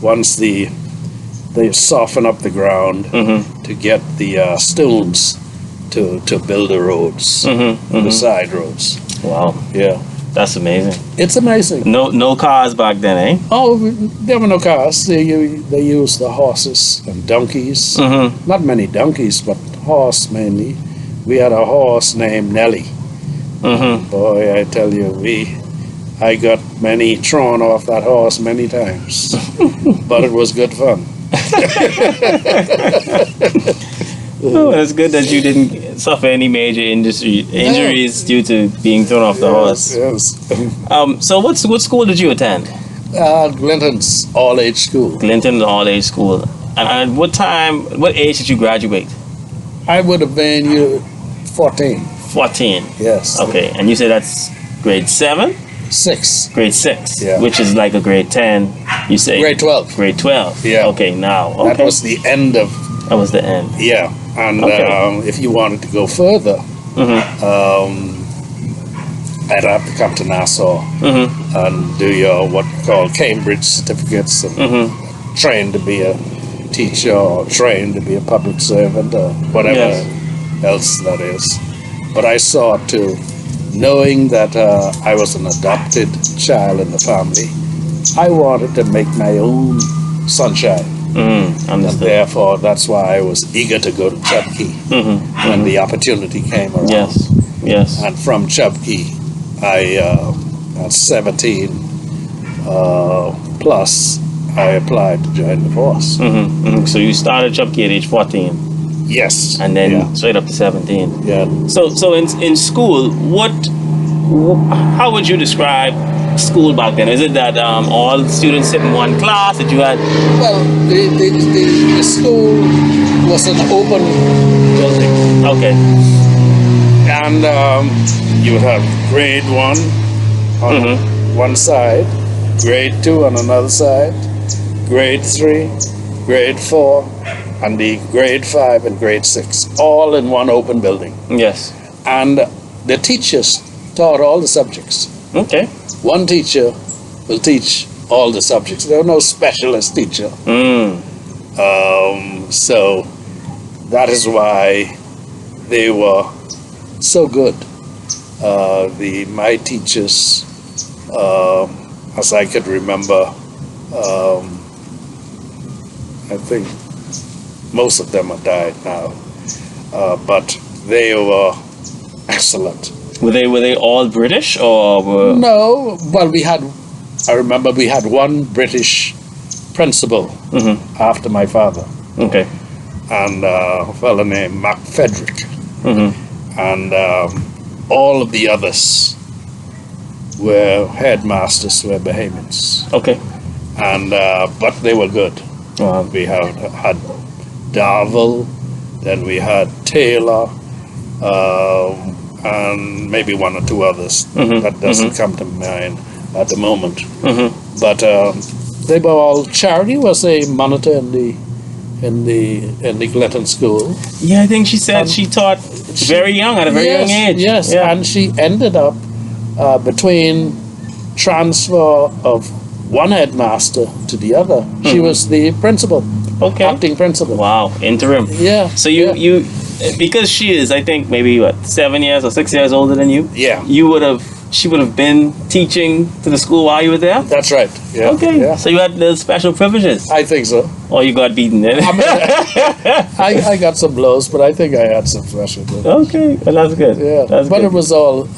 once they soften up the ground to get the stones to build the roads, the side roads. Wow. Yeah. That's amazing. It's amazing. No cars back then, eh? Oh, there were no cars. They used the horses and donkeys. Not many donkeys, but horse mainly. We had a horse named Nellie. Boy, I tell you, I got many thrown off that horse many times. But it was good fun. Oh, it's good that you didn't suffer any major injuries due to being thrown off the horse. Yes. So what school did you attend? Glinton's all-age school. Glinton All-Age School. And what age did you graduate? I would have been 14. 14. Yes. Okay, and you said that's grade 7? 6. Grade 6, Yeah. which is like a grade 10. You say Grade 12. Grade 12. Yeah. Okay, now. Okay. That was the end of. That was the end. Yeah, and Okay. if you wanted to go further, I'd have to come to Nassau and do your what you call Cambridge certificates and train to be a teacher or train to be a public servant or whatever else that is. But I saw to, knowing that I was an adopted child in the family, I wanted to make my own sunshine. And therefore, that's why I was eager to go to Turkey when the opportunity came around. Yes. Yes. And from Chubkey, at 17 plus, I applied to join the force. So you started Chupkey at age 14, Yes. and then Yeah. straight up to 17. Yeah. So in school, how would you describe school back then? Is it that all students sit in one class? That you had? Well, the school was an open building, Okay. and you would have grade 1 on one side, grade 2 on another side, grade 3, grade 4, and the grade 5 and grade 6, all in one open building. Yes. And the teachers taught all the subjects. Okay. One teacher will teach all the subjects. There was no specialist teacher. So that is why they were so good. My teachers, as I could remember, I think most of them have died now, but they were excellent. Were they all British or were? No, well, I remember we had one British principal after my father, Okay. and a fellow named Mac Frederick, and all of the others were headmasters, were Bahamians, Okay. and but they were good. Wow. We had Darville, then we had Taylor, and maybe one or two others. That doesn't come to mind at the moment. But they were all. Charity was a monitor in the Gletton School. Yeah, I think she said she taught very young, at a very young age. Yes, Yeah. and she ended up between transfer of one headmaster to the other. She was the principal, Okay. acting principal. Wow. Interim. Yeah. So you because she is, I think, maybe 7 years or 6 years older than you. Yeah. She would have been teaching to the school while you were there. That's right. Yeah. Okay. Yeah. So you had the special privileges, I think so. or you got beaten then. I got some blows, but I think I had some special blows. Okay. Well, that's good. Yeah. That's But good. it was all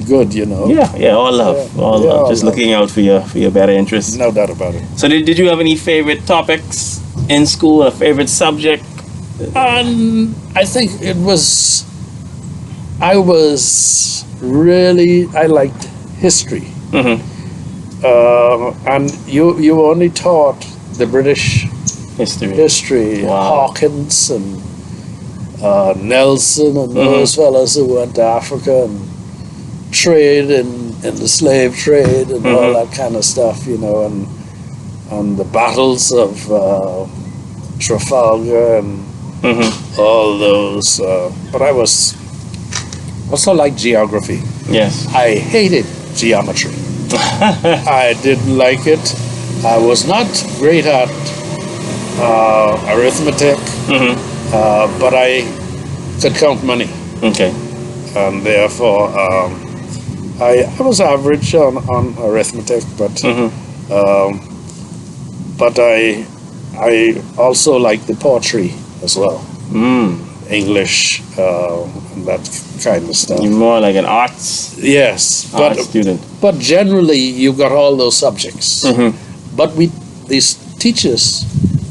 good, you know. Yeah. All love. Yeah. All Yeah, love. all Just love. looking out for your better interests. No doubt about it. So did you have any favorite topics in school? A favorite subject? And I think I liked history. And you only taught the British history, Wow. Hawkins and Nelson and those fellas who went to Africa and trade in the slave trade and all that kind of stuff, you know, and the battles of Trafalgar and all those. But I was also like geography. Yes. I hated geometry. I didn't like it. I was not great at arithmetic, but I could count money, Okay. and therefore I was average on arithmetic, but I also like the poetry as well, English, and that kind of stuff. You're more like an arts Yes, student. but generally you got all those subjects. But these teachers,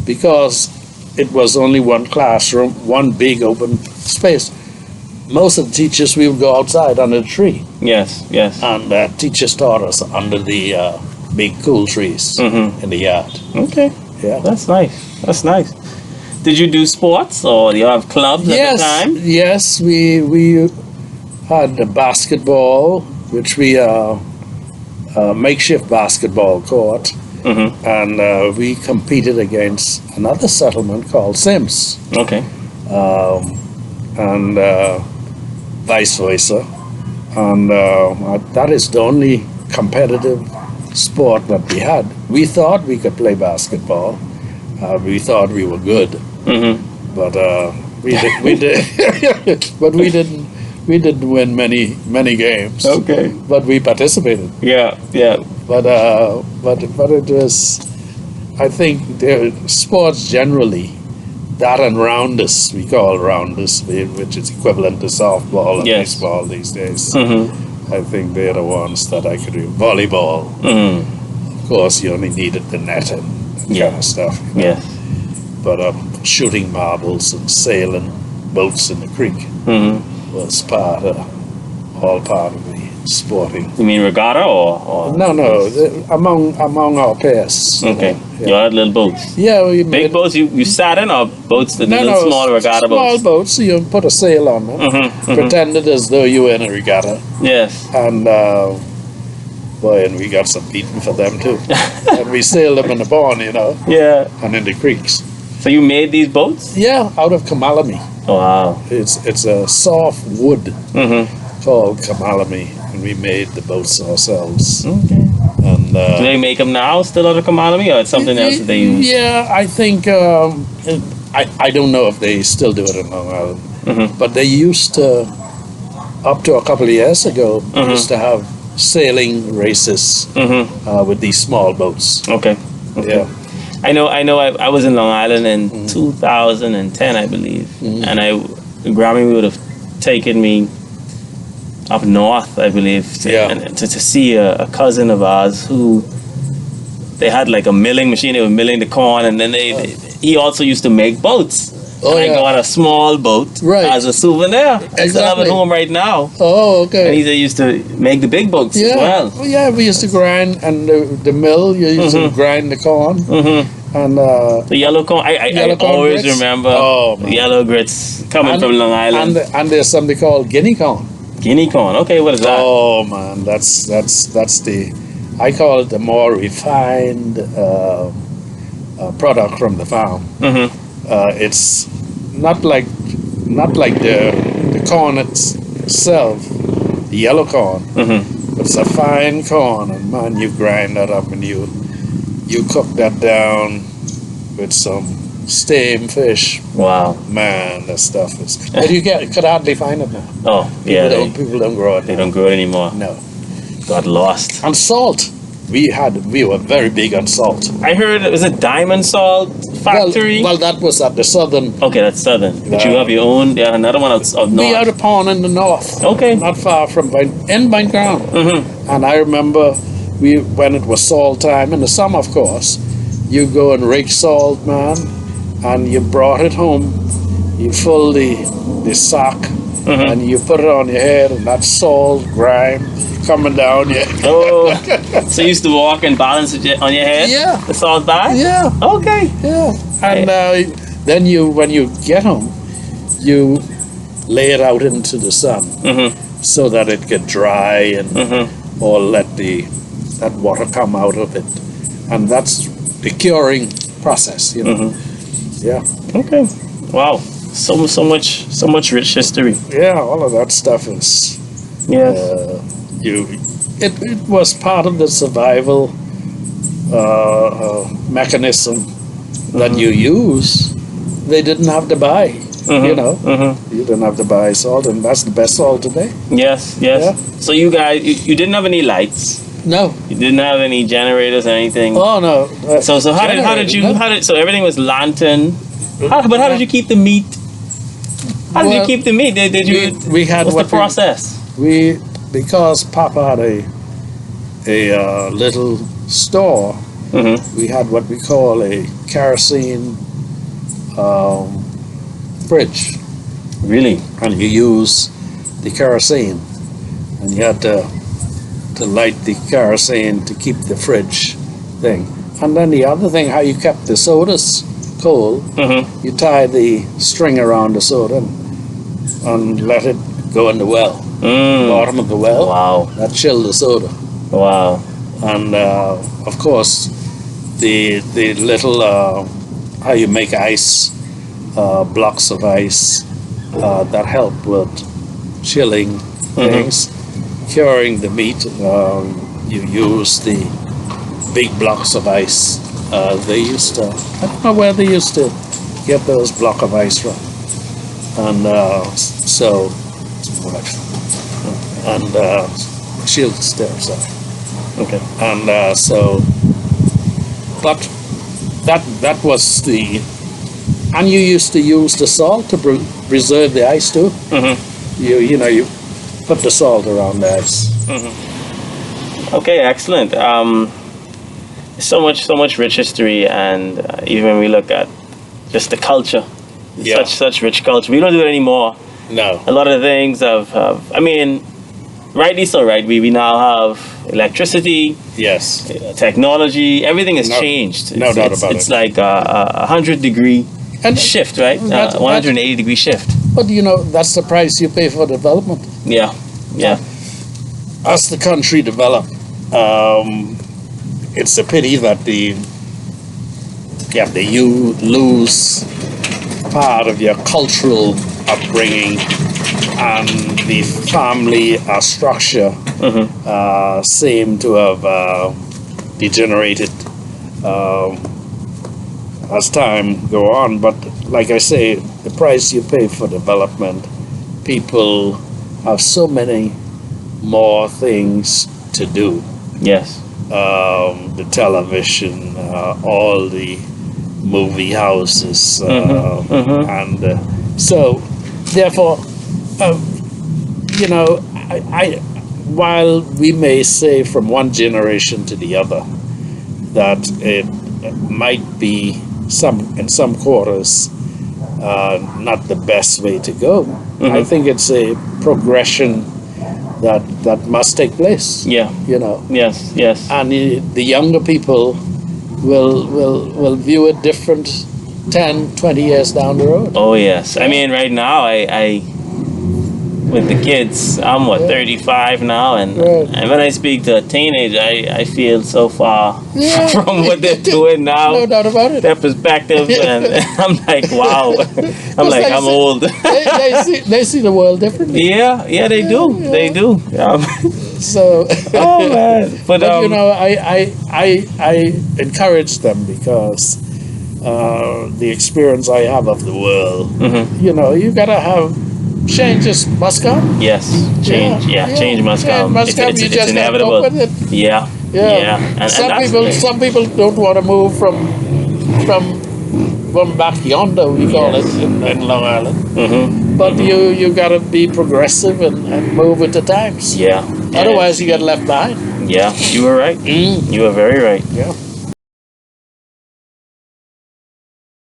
because it was only one classroom, one big open space, most of the teachers, we would go outside under the tree, Yes. Yes. and teachers taught us under the big cool trees in the yard. Okay. Yeah. That's nice. That's nice. Did you do sports, or do you have clubs at the time? Yes, we had a basketball, which we makeshift basketball court, and we competed against another settlement called Sims, Okay. and vice versa, and that is the only competitive sport that we had. We thought we could play basketball. We thought we were good, but but we didn't win many games. Okay. But we participated. Yeah. Yeah. But it was, I think, sports generally that and rounders, we call rounders, which is equivalent to softball and Yes. baseball these days. Mm-hmm. I think they're the ones that I could do. Volleyball, Mm-hmm. of course, you only needed the net and that Yeah. kind of stuff. you know. Yes. But shooting marbles and sailing boats in the creek Mm-hmm. was all part of the sporting. You mean regatta or? No, among our peers. you Okay. know, You Yeah, had little boats. yeah we Big made, boats you sat in, or boats, the no, little no, small regatta small boats? boats. You put a sail on them, Mm-hmm. pretended as though you were in a regatta, Yes. and boy, and we got some beating for them too. And we sailed them in the pond, Yeah. and in the creeks. So you made these boats? Yeah, out of camalamy. Wow. It's a soft wood Mm-hmm. called camalamy, and we made the boats ourselves. Okay. And Do they make them now still out of commodity, or it's something else that they use? Yeah, I think I don't know if they still do it in Long Island, Mm-hmm. but they used to, up to a couple of years ago, Mhm. used to have sailing races Mm-hmm. with these small boats. Okay. Yeah, I know. I was in Long Island in Mm. 2010, I believe, Mhm. and Grammy would have taken me up north, I believe, Yeah. to see a cousin of ours who they had like a milling machine. They were milling the corn, and then he also used to make boats. Oh, and I yeah. got a small boat Right. as a souvenir. I still have it Exactly. home right now. Oh, And okay. he used to make the big boats Yeah, as well. yeah. We used to grind, and the mill you used to Mhm. grind the corn, Mm-hmm. and The yellow corn. I Yellow corn always grits? remember Oh, man. yellow grits coming And- from Long Island. and there's something called guinea corn. Guinea corn. Okay, what is that? Oh man, that's the, I call it the more refined product from the farm. Mm-hmm. It's not like the corn itself, the yellow corn. Mm-hmm. But it's a fine corn, and man, you grind that up and you cook that down with some steamed fish. Wow. Man, that stuff is. But could hardly find it now. Oh, yeah. People don't grow it. They now. don't grow it anymore. No. Got lost. And salt. We were very big on salt. I heard it was a diamond salt factory. Well, that was at the southern. Okay, that's southern. But you have your own. Yeah, another one out We north. had a pond in the north, Okay. not far from Vine Ground. Mm-hmm. And I remember when it was salt time in the summer, of course, you go and rake salt, man, and you brought it home. You fill the sack Mhm. and you put it on your head, and that salt grime coming down your. Oh, so you used to walk and balance it on your head? Yeah. The salt bag? Yeah. Okay. Yeah, and then when you get home, you lay it out into the sun Mm-hmm. so that it get dry and Mm-hmm. or let that water come out of it, and that's the curing process. Mm-hmm. Yeah, Okay. Wow. So much rich history. yeah, all of that stuff is Yes. it was part of the survival mechanism that you use. They didn't have to buy. You know, Mm-hmm. you didn't have to buy salt, and that's the best salt today. Yes. Yes. Yeah. So you guys, you didn't have any lights. No. You didn't have any generators or anything. Oh no. So how did you No. so everything was lantern? How did you keep the meat? How did you Well, keep the meat? Did you? we had What's what the process? because Papa had a little store. Mm-hmm. We had what we call a kerosene fridge, Really? and you use the kerosene, and you had to light the kerosene to keep the fridge thing. And then the other thing, how you kept the sodas cold, Mm-hmm. you tie the string around the soda and let it go in the well, bottom of the well. Wow. That chilled the soda. Wow. And of course, the little how you make ice, blocks of ice that help with chilling things, curing the meat. You use the big blocks of ice. They used to. I don't know where they used to get those block of ice from. And so, and she'll still sorry. Okay. And so, but that was the And you used to use the salt to preserve the ice too. You put the salt around the ice. Okay, excellent. So much rich history, and even when we look at just the culture, such rich culture. We don't do it anymore. No. A lot of things have I mean, rightly so, right? We now have electricity, Yes. technology, everything has changed. No doubt about it. It's like a 100-degree And shift, right? 180-degree shift. But that's the price you pay for development. Yeah, yeah. As the country developed, it's a pity that you lose part of your cultural upbringing and the family structure seem to have degenerated as time go on. But like I say, the price you pay for development, people have so many more things to do. Yes. The television, all the movie houses, and so therefore, I while we may say from one generation to the other that it might be in some quarters not the best way to go. I think it's a progression that must take place. Yeah. Yes. Yes. And the younger people will view it different 10, 20 years down the road. Oh yes. I mean, right now, I with the kids, I'm 35 now, and when I speak to a teenager, I feel so far from what they're doing now. No doubt about it. Their perspective, and I'm like, wow. I'm old. they see the world differently. Yeah, they do. Yeah. They do. So, oh man. But I encourage them because the experience I have of the world, you gotta have changes must come. Yes, change. Change must come. It's you just inevitable. Have to cope with it. Yeah. And some people don't want to move from back yonder. We call it in Long Island. But you gotta be progressive and move with the times. Yeah. Otherwise, you get left behind. Yeah, you were right. You were very right. Yeah.